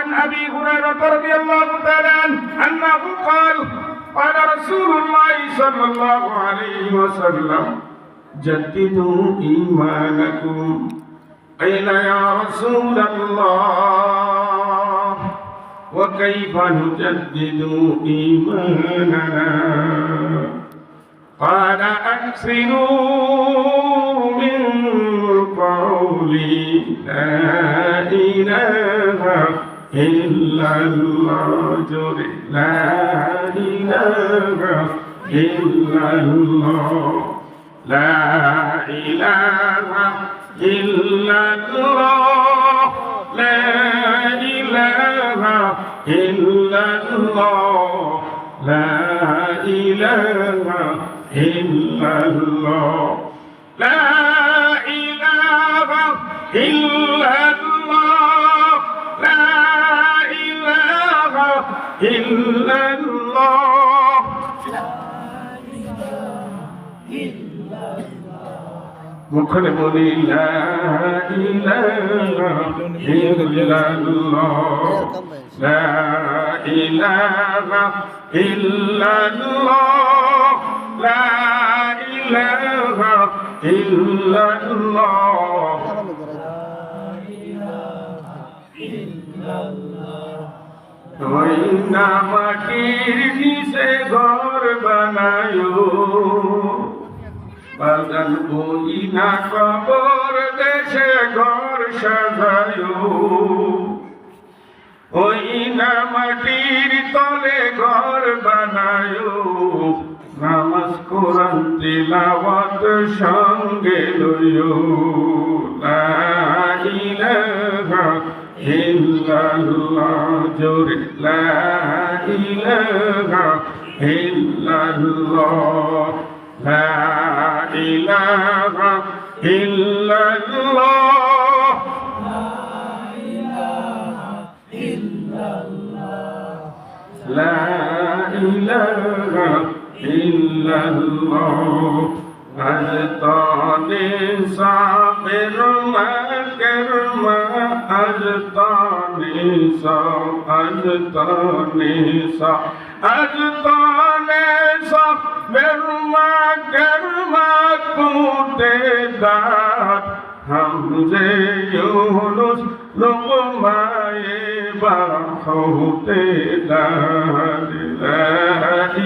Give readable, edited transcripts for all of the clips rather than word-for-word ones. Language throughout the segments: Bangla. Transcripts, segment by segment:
وعن أبي هريرة رضي الله تعالى عنه أنه قال قال رسول الله صلى الله عليه وسلم جددوا إيمانكم قيل يا رسول الله وكيف نجدد إيماننا قال أكثروا من قول لا إله إلا الله لا إله إلا الله لا إله إلا الله لا إله إلا الله لا إله إلا الله لا إله إلا الله لا إله إلا الله মুখে বলি লা ইলাহা ইল্লাল্লাহ লা ইলাহা ইল্লাল্লাহ লা ইলাহা ইল্লাল্লাহ ওই না মাটির নিচে ঘর বানায়ো বাগান বই না কবর দেশে ঘর সাজায়ো ওই না মাটির তলে ঘর বানায়ো নামাজ কোরআন তিলাওয়াত সঙ্গে লইও লা ইলাহা ইল্লাল্লাহ জোরে লা ইলাহা ইল্লাল্লাহ لا إله إلا الله لا إله إلا الله أجطاني صابر ما كرما أجطاني صابر ما كرما كوتے دار हमसे यूनुस लुक़माए बाहोते दार ला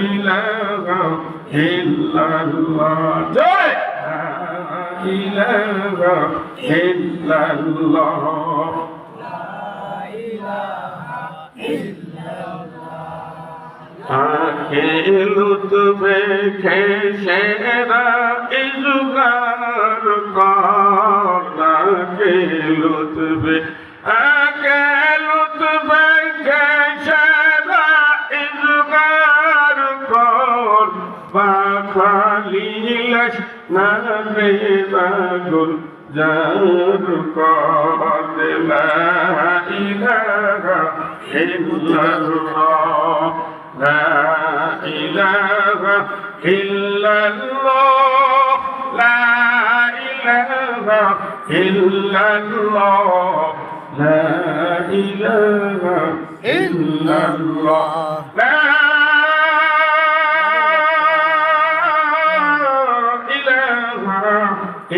इलाहा इल्लल्लाह जय ला इलाहा इल्लल्लाह ला इलाहा इल्लल्लाह आके लुत्फ़े खेशेरा इज़गार आके लुत्फ़े खेशेरा इज़गार कर बाखालीलश नबे बागुल जार कर ला इलाहा इल्लल्लाह لا إله إلا الله لا إله إلا الله لا إله إلا الله لا إله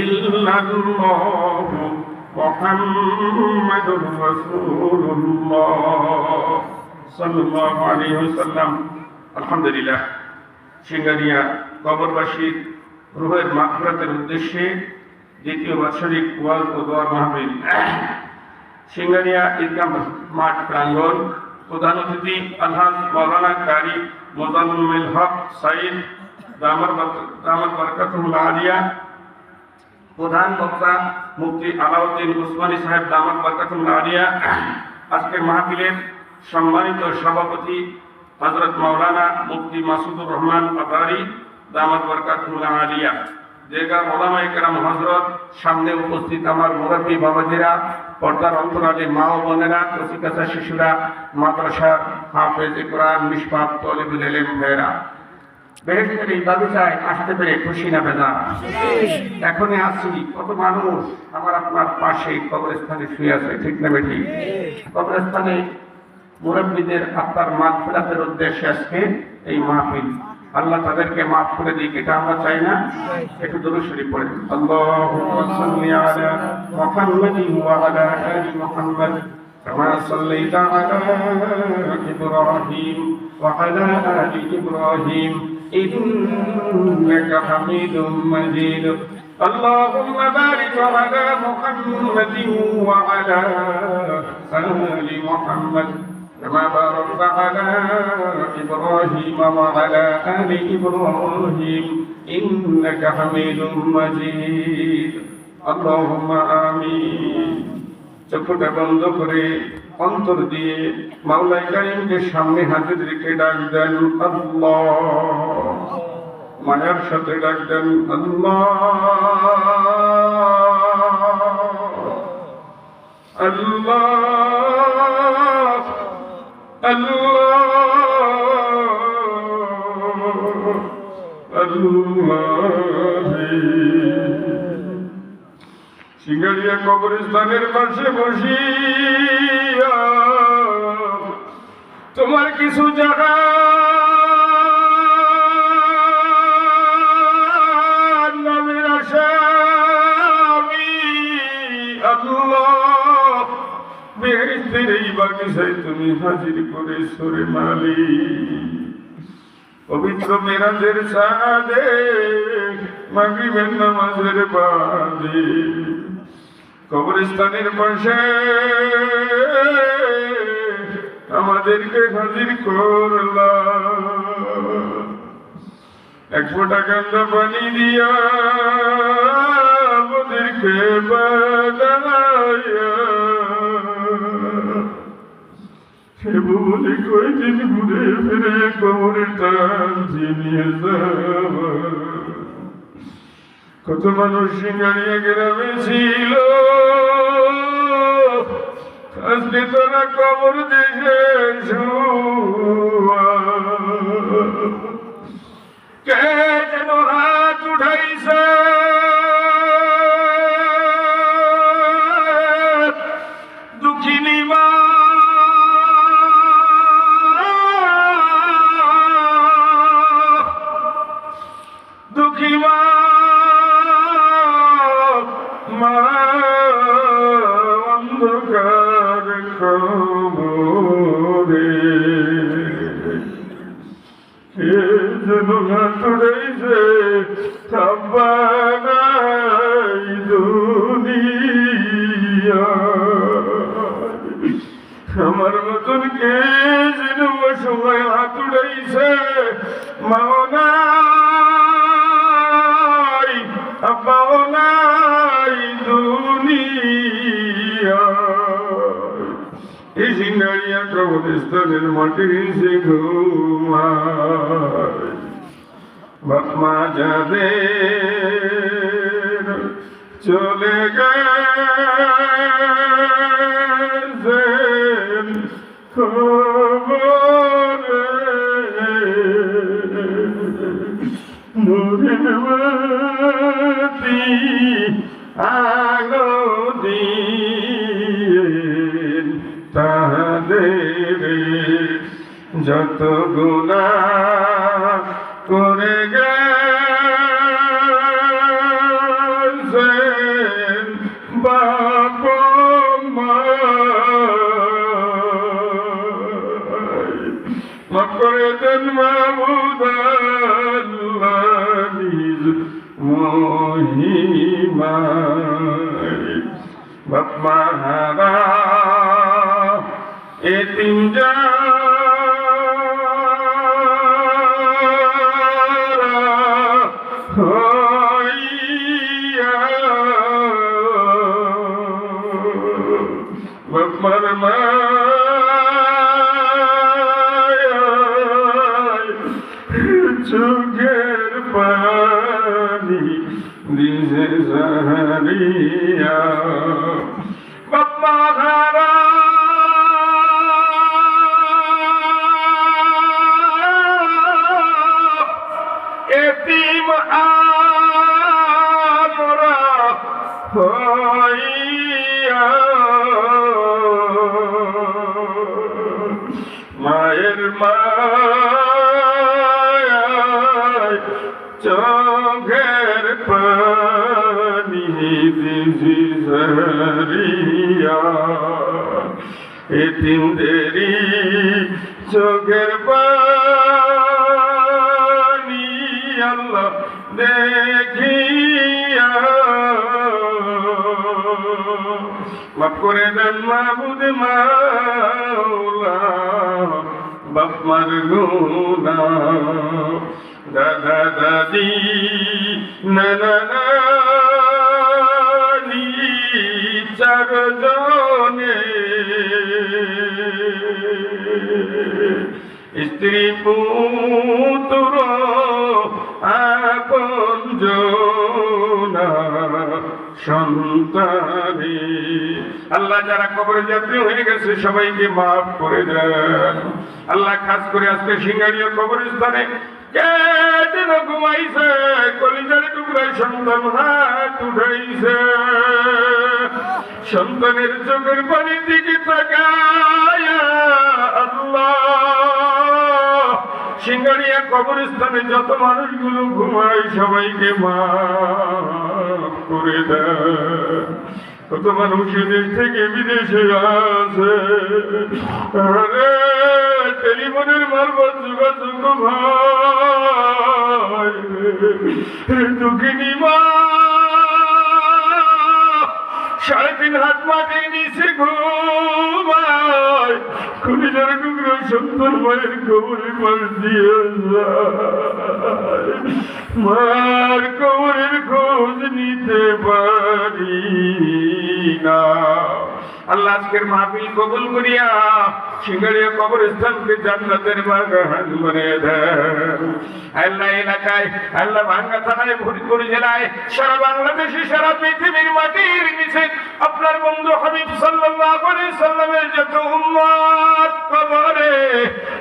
إلا الله محمد رسول الله সাল্লাল্লাহু আলাইহি ওয়াসাল্লাম। আলহামদুলিল্লাহ, সিঙ্গারিয়া কবরবাসীর রূহের মাগফিরাতের উদ্দেশ্যে দ্বিতীয় বাৎসরিক ওয়াজ ও দোয়া মাহফিল সিঙ্গারিয়া ঈদগাহ মাঠ প্রাঙ্গণ। প্রধান অতিথি আলহাজ মাওলানা কারি মোজাম্মেল হক সাইদ দামাত বরকাতুল আলিয়া। প্রধান বক্তা মুফতি আলাউদ্দিন উসমানী সাহেব দামাত বরকাতুল আলিয়া। আজকের মাহফিলের সম্মানিত সভাপতি হযরত মাওলানা মুফতি মাসুদুর রহমান আতারি দামাত বরকাতুল আলিয়া। দেগা ওলামায়ে কেরাম হযরত, সামনে উপস্থিত আমার মুরব্বী বাবাজিরা, পর্দার অন্তরালে মা ও বোনেরা, কচিকাঁচা শিশুরা, মাদ্রাসার হাফেজ কোরআন মিশকাত তলিবুল ইলম ভাইরা, বেহেশতের এই বাগিচায় আসতে পেরে খুশি না বেজার? এখনই আসছি, কত মানুষ আমার আপনার পাশে কবরস্থানে শুয়ে আছে, ঠিক না বেঠি? কবরস্থানে মুরব্বীদের আত্মার মাগফিরাতের উদ্দেশ্যে আজকে এই মাহফিল। আল্লাহ তাদেরকে মাফ করে দিক, এটা আমরা চাই না? একটু দুরূদ শরীফ পড়েন। আল্লাহুম্মা সাল্লি আলা মুহাম্মাদিন ওয়া আলা আলি মুহাম্মাদ কামা সাল্লাইতা আলা ইব্রাহিম ওয়া আলা আলি ইব্রাহিম ইন্নাকা হামিদুম মাজিদ। اللهم بارك على محمد وعلى آل محمد كما باركت على إبراهيم وعلى آل إبراهيم إنك حميد مجيد اللهم آمين। চোখটা বন্ধ করে অন্তর দিয়ে মাওলাই কারীমকে সামনে হাজির রেখে ডাক দেন আল্লাহ, মায়ার সাথে ডাক দেন আল্লাহ আল্লাহ আল্লাহ আল্লাহ। সিঙ্গারিয়া কবরস্থানের পাশে বসিয়া তোমার কিছু জায়গা নামের আসামি আল্লাহ বেহেশতের এই বাগিচায় তুমি হাজির করেছো রে মালিক। পবিত্র মেরাজের চাঁদে মাগরিবের নামাজের বাদে কবরস্থানের পাশে আমাদেরকে হাজির করলা। এক ফোঁটা কান্দা পানি দিয়া আমাদেরকে বানাইয়া সে বলে কয়দিন ঘুরে ফিরে কবরের টান নিয়ে যাওয়া। কত মানুষ সিঙ্গারিয়া গ্রামে ছিল, আজকে তারা কবর দেশে শুয়া। কে যেন হাত উঠাইছে দুঃখিনী মা, দুঃখী মা অন্ধকার কবরে কে যেন হাত উঠাইছে থাব্বানাই দুনিয়া। আমার মতন কে যেন সময় হাত উঠাইছে মাও নাই আব্বাও নাই দুনিয়া। এই সিঙ্গারিয়া কবরস্থানের মাটির নিচে ঘুমায় বাপ মা যাদের চলে গেছেন কবরে নূরের বাতি আলো দিয়ে তাদের যত গুনাহ করে গেছেন বাপ মা মাফ করে দেন মাবুদ আল্লাহ নিজ মহিমায়। বাপ মা হারা এতিম যারা হইয়া বাপ মার মায়ায় চোখের পানি দিছে সাহারিয়া। বাপ মা হারা এতিম আমরা হইয়া মায়ায় চোখের পানি দিছি ঝরিয়া এতিমদেরই চোখের পানি আল্লাহ দেখিয়া মাফ করে দেন মাহবুদ মাওলা বাপ মার গুনাহ দাদা দাদি নানা নানি চারজনে স্ত্রী পুত্র আপনজনা সন্তানে আল্লাহ যারা কবরে যাত্রী হয়ে গেছে সবাইকে মাফ করে দেন আল্লাহ। খাস করে আজকে সিঙ্গারিয়া কবরস্থানে কে যেন ঘুমাইছে কলিজার টুকরায় সন্তান হাত উঠাইছে সন্তানের চোখের পানির দিকে তাকায়া আল্লাহ সিঙ্গারিয়া কবরস্থানে যত মানুষগুলো ঘুমায় সবাইকে মাফ করে দেন। কত মানুষ দেশ থেকে বিদেশে আছে আরে টেলিফোনের মারফত যোগাযোগ ভাই দুঃখিনী মা 3.5 হাত মাটির নিচে ঘুমায় কলিজার টুকরো সন্তান মায়ের কবরের পাশ দিয়ে যায় মার কবরের খোঁজ নিতে পারি না। আল্লাহ আজকের মাহফিল কবুল করিয়া সিঙ্গারিয়া কবরস্থানকে জান্নাতের বাগান বানিয়ে দেন। আল্লাহ এলাকায় আল্লাহ ভাঙ্গা থানায় ফরিদপুর জেলায় সারা বাংলাদেশে সারা পৃথিবীর মাটির নিচে আপনার বন্ধু হাবিব সাল্লাল্লাহু আলাইহি সাল্লামের যত উম্মত কবরে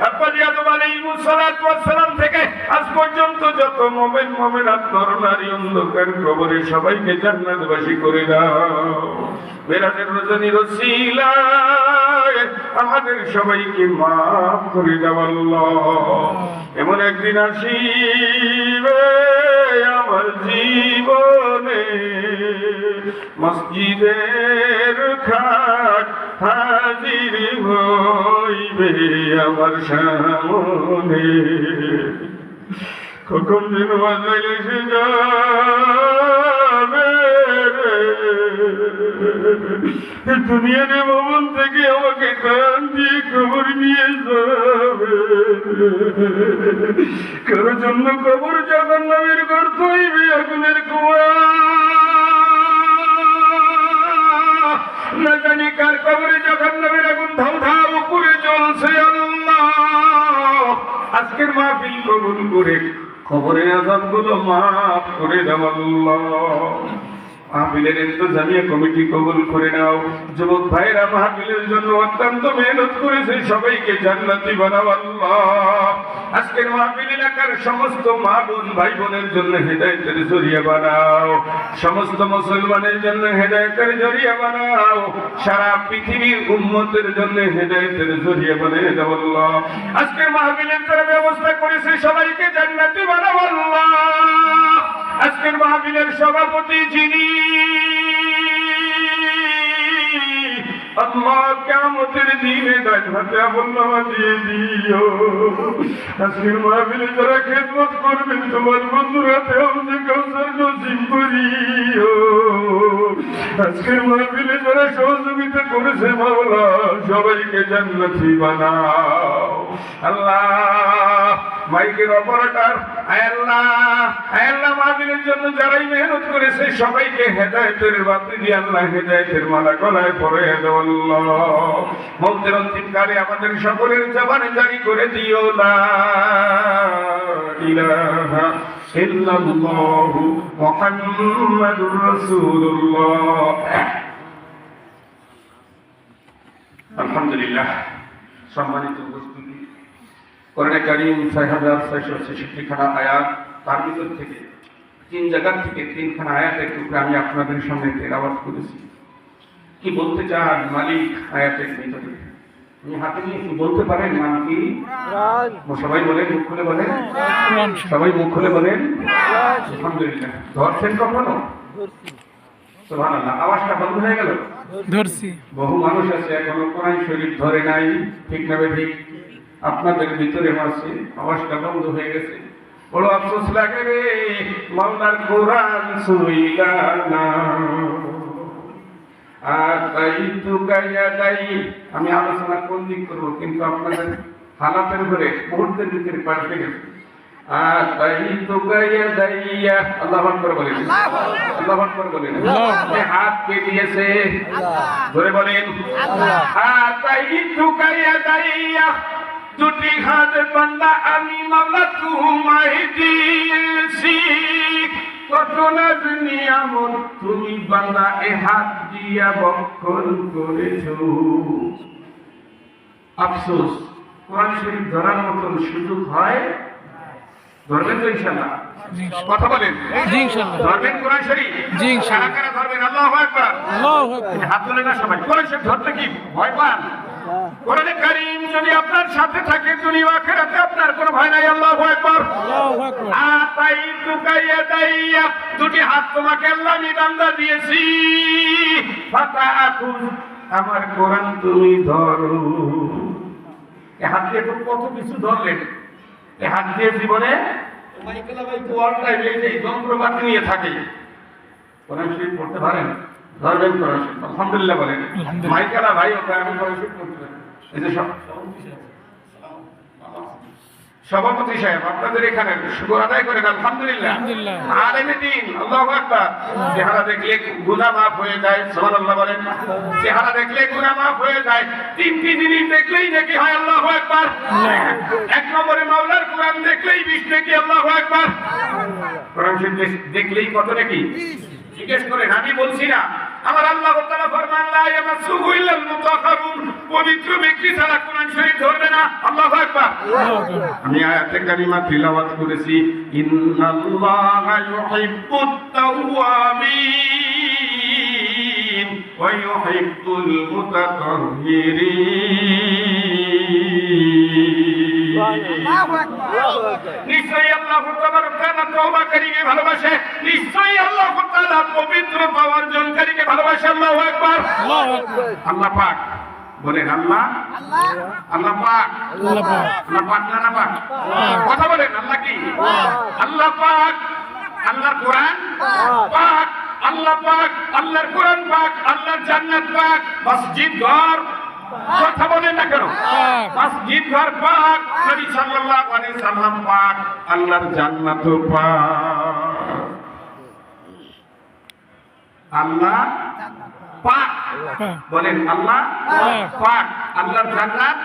আপনি আদম আলাইহিস সালাতু ওয়াস সালাম থেকে আজ পর্যন্ত যত মুমিন মুমিনাত নর নারী অন্ধকার কবরে সবাইকে জান্নাতবাসী করে দাও। মেরাজের রজনীর ওসিলায় আমাদের সবাইকে মাফ করে দাও আল্লাহ। এমন একদিন আসিবে আমার জীবনে মসজিদের খাট হাজির হইবে আমার সামনে কখন যেন আজাইল এসে যাবে দুনিয়ার ভবন থেকে আমাকে টান দিয়ে কবর নিয়ে যাবে কারোর জন্য কবর জাহান্নামের গর্ত হইবে আগুনের কুয়া না জানি কার কবরে জাহান্নামের আগুন ধাউ ধাউ করে জ্বলছে আল্লাহ আজকের মাহফিল কবুল করে কবরের আযাবগুলো মাফ করে দাও আল্লাহ। মাহফিলের ইন্তজামিয়া কমিটি কবুল করে নাও। যুবক ভাইরা মাহফিলের জন্য অত্যন্ত মেহনত করেছে সবাইকে জান্নাতি বানাও আল্লাহ। আজকের মাহফিল এলাকার সমস্ত মা বোন ভাই বোনের জন্য হেদায়েতের জরিয়া বানাও। সমস্ত মুসলমানের জন্য হেদায়েতের জরিয়া বানাও। সারা পৃথিবীর উম্মতের জন্য হেদায়েতের জরিয়া বানিয়ে দাও আল্লাহ। আজকের মাহফিলের যারা ব্যবস্থা করেছে সবাইকে জান্নাতি বানাও আল্লাহ। আজকের মাহফিলের সভাপতি যিনি আল্লাহ কিয়ামতের দিনে ডান হাতে আমলনামা দিয়ে দিও। আজকের মাহফিলে যারা খেদমত করবেন তোমার বন্ধুর হাতে হাউজে কাউসার নসিব করিও। আজকের মাহফিলে যারা সহযোগিতা করেছে মাওলা সবাইকে জান্নাতি বানাও আল্লাহ। মাইকের অপারেটর আল্লাহ মাহফিলের জন্য যারাই মেহনত করেছে সবাইকে হেদায়েতের বাতি দিয়ে আল্লাহ হেদায়েতের মালা গলায় পরিয়ে দাও আল্লাহ। মৌতের অন্তিম কালে আমাদের সকলের জবানে জারি করে দিও লা ইলাহা ইল্লাল্লাহু মুহাম্মাদুর রাসূলুল্লাহ। আলহামদুলিল্লাহ। সম্মানিত উপস্থিতি, কোরআনে কারীম ৬৬৬৬ খানা আয়াত, তার ভিতর থেকে 3 জায়গা থেকে 3 খানা আয়াতের টুকরা আমি আপনাদের সামনে তেলাওয়াত করেছি। কি বলতে চান মালিক আয়াতের ভিতরে? আমি হাতে নিয়েছি, বলতে পারেন নাম কি? সবাই বলেন, মুখ খুলে বলেন, সবাই মুখ খুলে বলেন আলহামদুলিল্লাহ। ধরছেন কখনো? সুবহানাল্লাহ। আওয়াজটা বন্ধ হয়ে গেল? ধরছি। বহু মানুষ আছে এখনো কোরআন শরীফ ধরে নাই, ঠিক না ঠিক? আপনাদের ভিতরে আছে, আওয়াজটা বন্ধ হয়ে গেছে। বড় আফসোস লাগে রে, মাওলার কোরআন ছুঁইলা না। আর তাই তুকাইয়া যাই, আমি আলোচনা কোন দিক করবো, কিন্তু আপনাদের হালাতের উপরে মুহূর্তের ভিতরে পাল্টে গেছে। আর তাই তুকাইয়া যাইয়া, আল্লাহু আকবার বলেন, আল্লাহু আকবার বলেন। হাত কে দিয়েছে? ধরে বলেন। আর তাই তুকাইয়া যাইয়া, দুটি হাত বান্দা আমি মাওলা তোমায় দিয়েছি। কত নাজ নিয়ামত তুমি বান্দা এ হাত দিয়া বক্ষণ করেছো। আফসোস, কোরআন শরীফ ধরার মতন সুযোগ হয়? ধরবেন তো ইনশাআল্লাহ? কথা বলেন। জি ইনশাআল্লাহ। ধরবেন কোরআন শরীফ? জি ইনশাআল্লাহ। কারা কারা ধরবেন? আল্লাহু আকবার। আল্লাহু আকবার। হাত তুলে না সবাই। কোরআন শরীফ ধরতে কি ভয় পান? কোরআনে কারীম যদি আপনার সাথে থাকে, দুনিয়া আখিরাতে আপনার কোনো ভয় নাই। আল্লাহু আকবার। আল্লাহু আকবার। আতাই তুকাইয়া দাইয়া, দুটি হাত তোমাকে আল্লাহ আমি বান্দা দিয়েছি। ফাতাকুল, আমার কোরআন তুমি ধরো। এই হাত দিয়ে তো কত কিছু ধরলেন। এই হাত দিয়ে জীবনে মাইকেলা ভাই তো অল টাইম এই যন্ত্রপাতি নিয়ে থাকে। কোরআন শরীফ পড়তে পারেন? ধরবেন কোরআন শরীফ। আলহামদুলিল্লাহ বলেন। মাইকেলা ভাই ও আমি কোরআন শরীফ পড়তে পারি। এই যে সভাপতি সাহেব আপনাদের এখানে শুকর আদায় করেন আলহামদুলিল্লাহ। আলেমে দ্বীন আল্লাহু আকবার। চেহারা দেখলে গুনাহ মাফ হয়ে যায়, সুবহানাল্লাহ বলেন। চেহারা দেখলে গুনাহ মাফ হয়ে যায়, তিনটি জিনিস দেখলেই নেকি হয়। আল্লাহু আকবার। এক নম্বরে মাওলার কোরআন দেখলেই 20 নেকি। আল্লাহু আকবার। কোরআন শরীফ দেখলেই কত নেকি? জিজ্ঞেস করেন, আমি বলছি না। আমার আল্লাহ তাআলা ফরমান, লা ইয়ামাসসুহু ইল্লাল মুতাহহারুন, পবিত্র ব্যক্তি ছাড়া কোরআন শরীফ ধরবে না। আল্লাহু আকবার। আমি আয়াতে কারিমা তিলাওয়াত করেছি, ইন্নাল্লাহা ইউহিব্বুত তাওয়াবিন ওয়া ইউহিব্বুল মুতাতাহহিরিন। নিশ্চয়ই আল্লাহ তাআলা তওবাকারীকে ভালোবাসে, নিশ্চয়ই আল্লাহ তাআলা পবিত্র অর্জনকারীকে ভালোবাসে। আল্লাহু আকবার। আল্লাহ পাক বলেন, আল্লাহ আল্লাহ পাক। আল্লাহ পাক না পাক? কথা বলেন, আল্লাহ কি? আল্লাহ পাক। আল্লাহর কোরআন পাক। আল্লাহ পাক, আল্লাহর কোরআন পাক, আল্লাহর জান্নাত পাক, মসজিদ ঘর। কথা বলেন না কেন? মসজিদ ঘর পাক, নবী সাল্লাল্লাহু আলাইহি সাল্লাম পাক, আল্লাহর জান্নাত পাক। আল্লাহ পাক বলেন, আল্লাহ পাক, আল্লাহর জান্নাত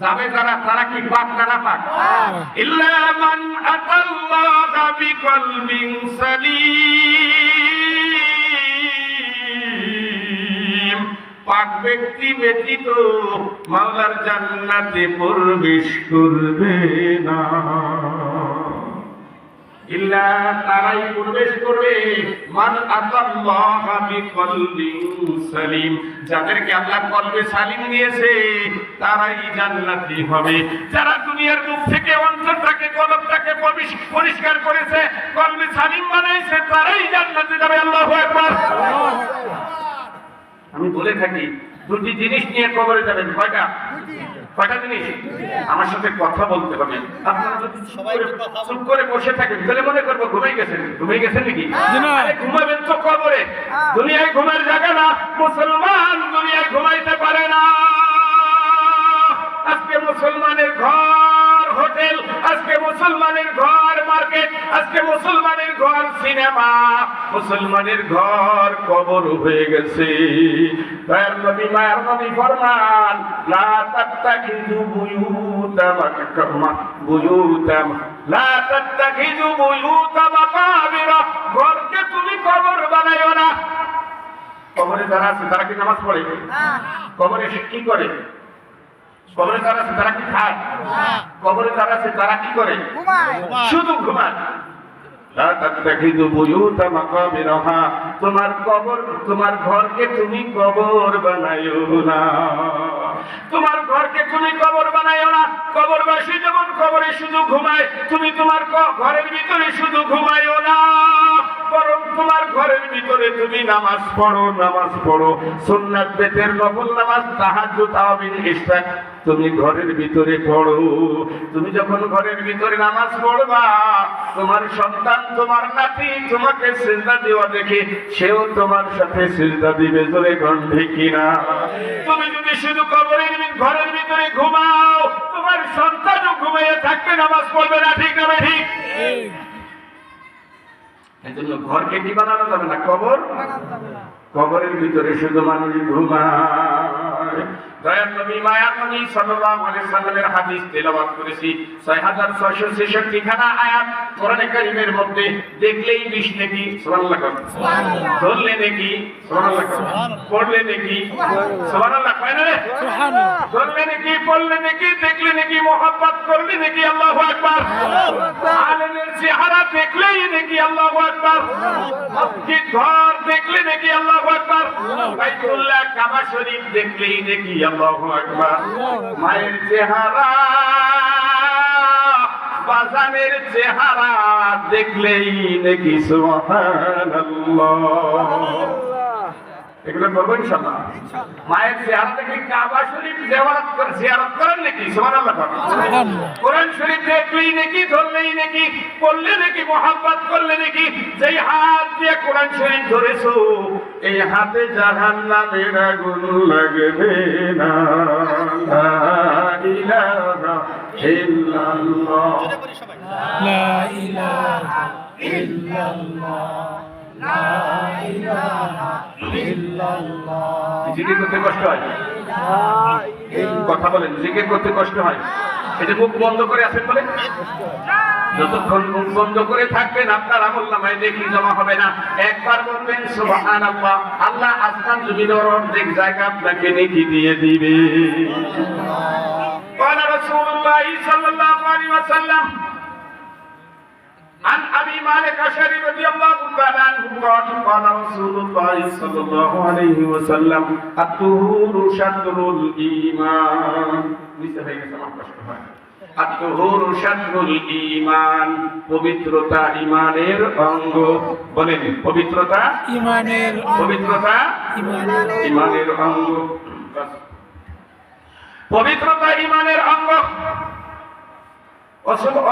যাবে যারা, তারা কি পাক না পাক? ইল্লা মান আতাল্লাহা বিকলবিন সালিম। পাক ব্যক্তি ব্যতীত মাওলার জান্নাতে প্রবেশ করবে না। ইল্লা, তারাই প্রবেশ করবে মান আতাল্লাহা বিকলবিন সালিম, যাদেরকে আল্লাহ কলবে সালিম দিয়েছে, তারাই জান্নাতি হবে। যারা দুনিয়ার মুখ থেকে অন্তরটাকে, কলবটাকে পরিষ্কার করেছে, কলবে সালিম বানাইছে, তারাই জান্নাতে যাবে। আল্লাহু আকবার। আমি বলে থাকি, দুটি জিনিস নিয়ে কবরে যাবেন। কয়টা? কয়টা জিনিস? আমার সাথে কথা বলতে হবে। আপনারা যদি চুপ করে বসে থাকেন, তাহলে মনে করবো ঘুমাই গেছেন। ঘুমাই গেছেন নাকি? আরে ঘুমাবেন তো কবরে। দুনিয়ায় ঘুমের জায়গা না। মুসলমান দুনিয়ায় ঘুমাইতে পারে না। আজকে মুসলমানের ঘর হোটেল, আজকে মুসলমানের ঘর মার্কেট, আজকে মুসলমানের ঘর সিনেমা, মুসলমানের ঘর কবর হয়ে গেছে। দয়ার নবী ফরমান, লা তাত্তাখিযু বুয়ুতাম লা তাত্তাখিযু বুয়ুতা মাকাবিরা। ঘরকে তুমি কবর বানাইও না। কবরে যারা আছে তারা কি নামাজ পড়ে? কবরে কি করে? কবরে যারা আছে তারা কি খায়? কবরে যারা আছে তারা কি করে? শুধু ঘুমায়। লা তাত্তাখিযু বুয়ুতা মাকাবিরাহা, তোমার কবর, তোমার ঘরকে তুমি কবর বানাইও না। তোমার ঘরকে তুমি কবর বানাইও না। কবরবাসী যেমন কবরে শুধু ঘুমায়, তুমি তোমার ঘরের ভিতরে শুধু ঘুমাইও না, বরং তোমার ঘরের ভিতরে তুমি নামাজ পড়ো, নামাজ পড়ো। সুন্নাত বেতের নফল নামাজ, তাহাজ্জুদ, তারাবির, ইশরা তুমি ঘরের ভিতরে পড়ো। তুমি যখন ঘরের ভিতরে নামাজ পড়বা, তোমার সন্তান, তোমার নাতি তোমাকে সিজদা দেওয়া দেখে সেও তোমার সাথে সিজদা দিবে। জোরে কোন ঠিক কিনা? তুমি যদি শুধু ঘরের ভিতরে ঘুমাও, তোমার সন্তানও ঘুমিয়ে থাকবে, নামাজ পড়বে না। ঠিক না ঠিক? এই জন্য ঘরকে কি বানানো যাবে না? কবর। কবরের ভিতরে শুধু মানুষ ঘুমায়। দয়ার নবী, মায়ার নবী সাল্লাল্লাহু আলাইহি সাল্লামের হাদিস তেলাওয়াত করেছি 6666 খানা আয়াত কোরআনে কারীমের মধ্যে। দেখলেই 20 নেকি, সুবহানাল্লাহ। ধরলে নেকি, সুবহানাল্লাহ। পড়লে নেকি, সুবহানাল্লাহ। কয় না রে? সুবহানাল্লাহ। ধরলে নেকি, পড়লে নেকি, দেখলে নেকি, মুহাব্বত করলে নেকি, আল্লাহু আকবার। আলেমের চেহারা দেখলেই নেকি, আল্লাহু আকবার। মসজিদ ঘর দেখলে নেকি, আল্লাহু আকবার। বাইতুল্লাহ, কাবা শরীফ দেখলেই নেকি, আল্লাহু আকবার। মায়ের চেহারা, বাজানের চেহারা দেখলেই নাকি সুবহানাল্লাহ। এগুলো করবো ইনশাআল্লাহ। মায়ের চেহারা দেখে কাবা শরীফ জিয়ারত করেন নাকি? সুবহানাল্লাহ। কোরআন শরীফ দেখলেই নাকি, ধরলেই নাকি, পড়লে নাকি, মুহাব্বত করলে নাকি। যেই হাত দিয়ে কোরআন শরীফ ধরেছো, এই হাতে জাহান্নামের আগুন লাগবে না। লা ইলাহা ইল্লাল্লাহ, লা ইলাহা ইল্লাল্লাহ, লা ইলাহা ইল্লাল্লাহ। জিকির করতে কষ্ট হয়? কথা বলেন, জিকির করতে কষ্ট হয়? এই যে মুখ বন্ধ করে আছেন বলে, যতক্ষণ মুখ বন্ধ করে থাকবেন আপনার আমলনামায় নেকি জমা হবে না। একবার বলবেন সুবহানাল্লাহ, আল্লাহ আসমান জমিনের অর্ধেক জায়গা আপনাকে নেকি দিয়ে দিবে। قال رسول الله صلى الله عليه وسلم عن أبي مالك الأشعري رضي الله تعالى عنه قال قال رسول الله صلى الله عليه وسلم الطهور شطر الإيمان। الطهور شطر الإيمان, পবিত্রতা ঈমানের অঙ্গ। বলেন, পবিত্রতা ঈমানের অঙ্গ। পবিত্রতা ঈমানের অঙ্গ। পবিত্রতা ঈমানের অঙ্গ।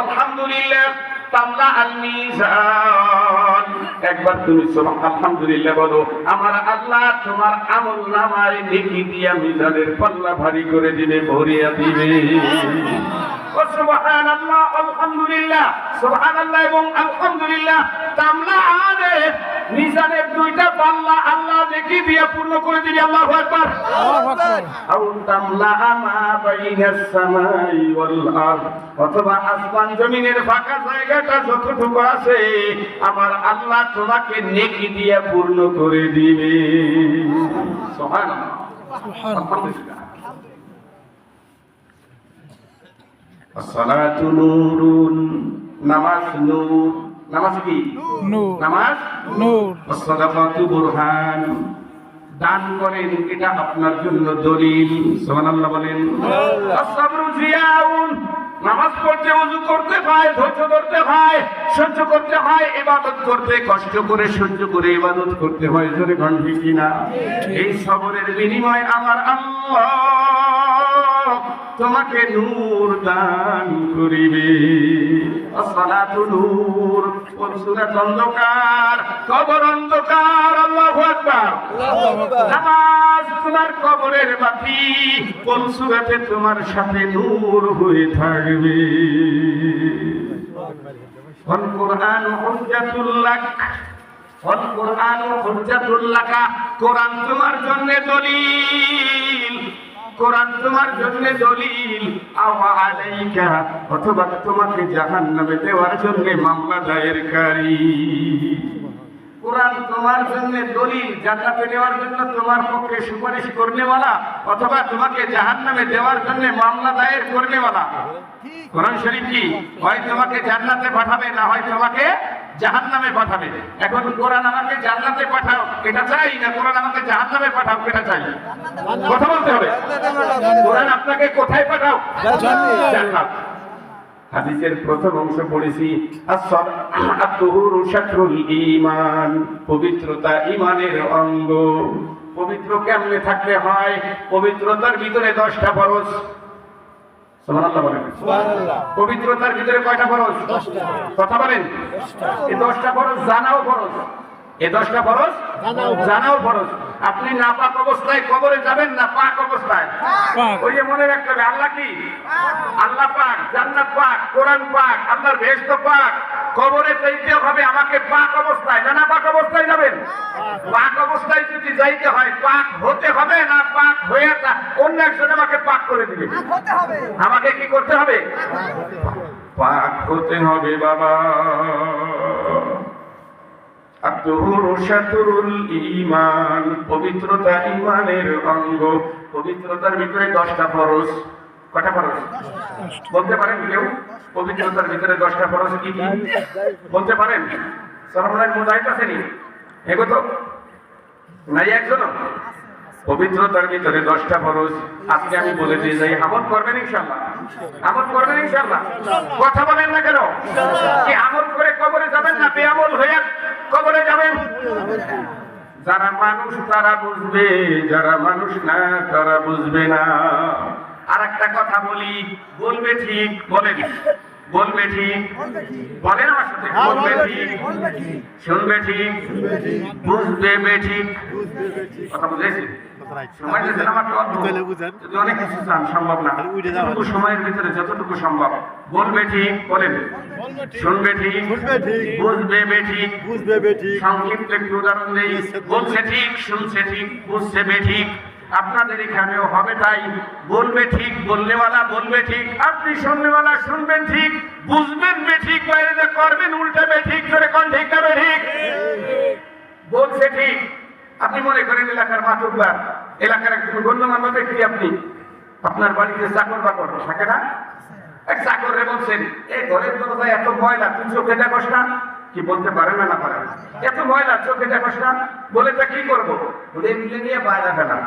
আলহামদুলিল্লাহ তামলা আল মিজান। একবার তুমি আলহামদুলিল্লাহ বলো, আমার আল্লাহ তোমার আমলনামায় নেকি দিয়া মিজানের পাল্লা ভারী করে দিবে, ভরিয়া দিবে। সুবহানাল্লাহ, আলহামদুলিল্লাহ। সুবহানাল্লাহ এবং আলহামদুলিল্লাহ তামলা আলে মিজানের দুইটা পাল্লা আল্লাহ নেকি দিয়া পূর্ণ করে দিবে। আল্লাহু আকবার। আল্লাহু আকবার। আও তামলা মা বাইনাস সামাই ওয়াল আরদ, অথবা আসমান জমিনের ফাঁকা জায়গাটা যতটুকু আছে আমার আল্লাহ তোমাকে নেকি দিয়া পূর্ণ করে দিবে। সুবহানাল্লাহ, আলহামদুলিল্লাহ। আসসালাতু নূরুন, নামাজ নূর। নামাজ কি? নূর। নামাজ নূর। আসসালাতু বুরহান, দান করেন এটা আপনার জন্য দলিল। সুবহানাল্লাহ বলেন। আসসাবরু জিয়াউন, নামাজ পড়তে ওযু করতে হয়, ধৈর্য ধরতে হয়, সহ্য করতে হয়, ইবাদত করতে কষ্ট করে সহ্য করে ইবাদত করতে হয়। জোরে কোন ঠিক কিনা? এই সবরের বিনিময়ে আমার আল্লাহ তোমাকে নূর দান করিবে। আসসালাতু নূর, সুরাত অন্ধকার, কবর অন্ধকার। আল্লাহু আকবার। নামাজ তোমার কবরের বাতি, কোন সুরাতে তোমার সাথে নূর হয়ে থাকবে। আল কুরআন হুজ্জাতুল লাক, আল কুরআন হুজ্জাতুল লাকা, কোরআন তোমার জন্য দলিল, কোরআন তোমার জন্য দলিল। আও আলাইকা, অথবা তোমাকে জাহান্নামে দেওয়ার জন্য মামলা দায়েরকারী। কোরআন তোমার জন্য দলিল, জান্নাতে নেওয়ার জন্য তোমার পক্ষে সুপারিশ করনেওয়ালা অথবা তোমাকে জাহান্নামে দেওয়ার জন্য মামলা দায়ের করনেওয়ালা। কোরআন শরীফ কি হয় তোমাকে জান্নাতে পাঠাবে, না হয় তোমাকে জাহান্নামে পাঠাবে। এখন কোরআন আমাকে জান্নাতে পাঠাও এটা চাই, না কোরআন আমাকে জাহান্নামে পাঠাও এটা চাই? কথা বলতে হবে। কোরআন আপনাকে কোথায় পাঠাও? জান্নাত। হাদিসের প্রথম অংশ পড়েছি, আত-তুহুরু শাতরুল ঈমান, পবিত্রতা ঈমানের অঙ্গ। পবিত্র কেমনে থাকতে হয়? পবিত্রতার ভিতরে 10টা ফরজ। সুবহানাল্লাহ বলেন। সুবহানাল্লাহ। পবিত্রতার ভিতরে কয়টা ফরজ? 10টা। কথা বলেন। এই 10টা ফরজ জানাও ফরজ। এই 10টা ফরজ জানাও ফরজ। আপনি নাপাক অবস্থায় কবরে যাবেন না পাক অবস্থায়? ওই যে মনে রাখতে হবে আল্লাহ কি? আল্লাহ পাক, জান্নাত পাক, কোরআন পাক, আল্লাহর বেহেশত পাক। কবরে যাইতে হবে আমাকে পাক অবস্থায়, না পাক অবস্থায় যাবেন? পাক অবস্থায় যদি যাইতে হয় পাক হতে হবে, না পাক হয়ে অন্য একজন আমাকে পাক করে দিবে? আমাকে কি করতে হবে? পাক হতে হবে বাবা। আত-তুহুরু শাতরুল ঈমান, পবিত্রতা ঈমানের অঙ্গ। পবিত্রতার ভিতরে 10টা ফরজ। কয়টা ফরজ বলতে পারেন কেউ? পবিত্রতার ভিতরে 10টা ফরজ কি কি বলতে পারেন? সরমনের মুজাহিদ আছেনি? এগো তো নাই একজন? পবিত্রতার ভিতরে 10টা ফরজ আজকে আমি বলে দিয়ে যাই। আমল করবেন ইনশাআল্লাহ? আমল করবেন ইনশাআল্লাহ? কথা বলেন না কেন? কি আমল করে কবরে যাবেন না বেআমল হয়ে কবরে যাবেন? যারা মানুষ তারা বুঝবে, যারা মানুষ না তারা বুঝবে না। আর একটা কথা বলি, বলবে ঠিক, বলেন বলবে ঠিক, বলেন আমার সাথে, বলবে ঠিক, শুনবে ঠিক, বুঝবে বেঠিক। কথা বুঝেছি? সময় দিয়েছেন আমাকে অদ্ভুত, যদি অনেক কিছু চান সম্ভব না, যতটুকু সময়ের ভিতরে যতটুকু সম্ভব বলবে ঠিক, বলেন শুনবে ঠিক, বুঝবে বেঠিক। সংক্ষিপ্ত একটু উদাহরণ দেই, বলছে ঠিক, শুনছে ঠিক, বুঝছে বেঠিক। আপনাদের এখানেও হবে তাই। বলবে ঠিক, বললেওয়ালা বলবে ঠিক, আপনি শুনলেওয়ালা শুনবেন ঠিক, বুঝবেন বেঠিক, বাইরে যে করবেন উল্টে বেঠিক। ধরে কোন ঠিক না বেঠিক? বলছে ঠিক, আপনি মনে করেন এলাকার মাতুব্বার, এলাকার একজন গণ্যমান্য ব্যক্তি, আপনি আপনার বাড়িতে চাকর বাকর থাকে না? এক চাকরে বলছেন, এই ঘরের দরজায় এত ময়লা, তুই চোখে দেখোস না? কি বলতে পারে না? না পারে? এত ময়লা চোখে দেখোস না? বলে তা কি করবো? বলে মিলে নিয়ে বাইরে ফেলা।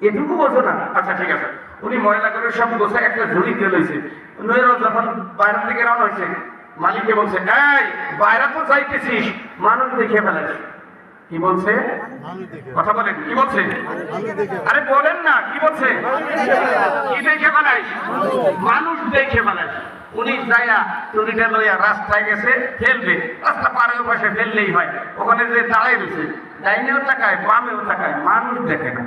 এটুকু বোঝো না? আচ্ছা ঠিক আছে। উনি ময়লা করে সব গোছায় একটা ঝুড়িতে লইছে। যখন বাইরে থেকে রওনা হয়েছে, মালিককে বলছে, এই বাইরে তো যাইতেছিস, মানুষ দেখে ফেলাস। কি বলছে? কথা বলেন, কি বলছে? আরে বলেন না, কি বলছে? কি দেখে ফেলাই? মানুষ দেখে ফেলাই। উনি যাইয়া চুরিটা লইয়া রাস্তায় গেছে, ফেলবে। রাস্তা পাড়ের পাশে ফেললেই হয়। ওখানে যে দাঁড়াই রয়েছে, ডাইনেও তাকায় বামেও তাকায়, মানুষ দেখে না।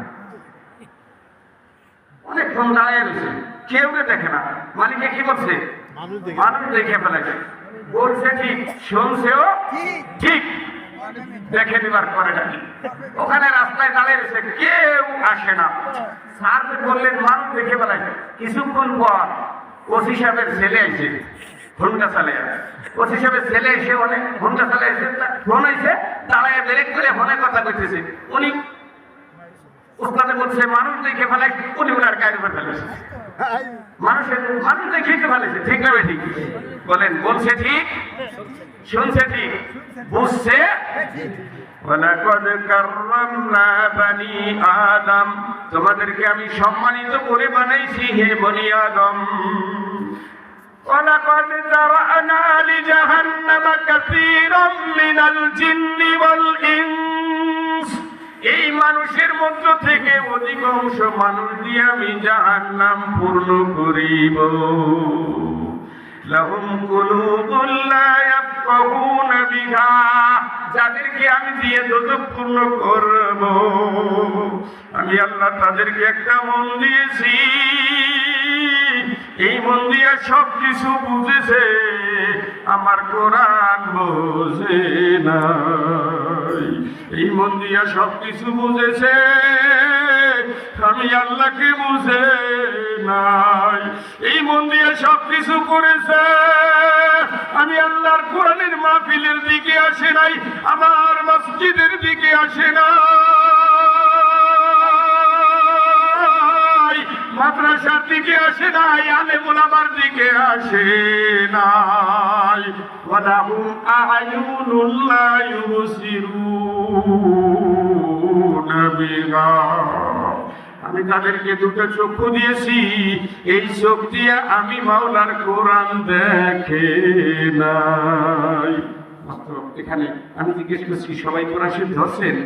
অনেকক্ষণ দাঁড়ায় রয়েছে, কেউ দেখে না। মালিকে কি বলছে? মানুষ দেখে ফেলেছে। বলছে ঠিক, শুনছেও ঠিক, দেখে নিবার করে নাকি। ওখানে রাস্তায় দাঁড়িয়ে রয়েছে, কেউ আসে না। স্যার বললেন মানুষ দেখে ফেলেছে। কিছুক্ষণ পর ওসি সাহেবের ছেলে এসে ঘন্টা চালিয়ে, ওসি সাহেবের ছেলে এসে অনেক ঘন্টা চালিয়ে এসে ফোন আইছে, দাঁড়ায় ব্রেক করে ফোনে কথা কইতেছে। উনি উস্তাদে বলছে মানুষ দেখে ফেলাই, উনি ওনার গায়ের উপর ফেলেছে। মানুষ দেখে ফেলেছে, ঠিক না ঠিক? বলেন, বলছে ঠিক, শুনছে ঠিক, বুঝছে। ওয়ালাকাদ কাররামনা বানি আদম, তোমাদেরকে আমি সম্মানিত করে বানাইছি হে বনি আদম। ওয়ালাকাদ যারানা লিজাহান্নামা কাসীরাম মিনাল জিন্নি ওয়াল ইনস, এই মানুষের মধ্য থেকে অধিকাংশ মানুষ দিয়ে আমি জাহান্নাম পূর্ণ করিব। লাহুম কুলুবুন লা ইয়াফকাহুনা বিহা, যাদেরকে আমি দিয়ে দোজখ পূর্ণ করব। আমি আল্লাহ তাদেরকে একটা মন দিয়েছি, এই মন দিয়ে সব কিছু বুঝেছে, আমার কোরআন বোঝে না। এই মন দিয়া সব কিছু বুঝেছে, আমি আল্লাহকে বুঝে নাই। এই মন দিয়ে সব কিছু করেছে, আমি আল্লাহর কোরআনের মাহফিলের দিকে আসে নাই, আমার মসজিদের দিকে আসে নাই, মাদ্রাসার দিকে আসে নাই, আলেম ওলামার দিকে আসে নাই। ওয়ালাহুম আ'য়ুনুন লা ইউবসিরুনা বিহা, আমি তাদেরকে দুটো চক্ষু দিয়েছি, এই চোখ দিয়ে আমি মাওলার কোরআন দেখে নাই। এখানে আমি জিজ্ঞেস করছি সবাই কোরআন শরীফ ধরছেন?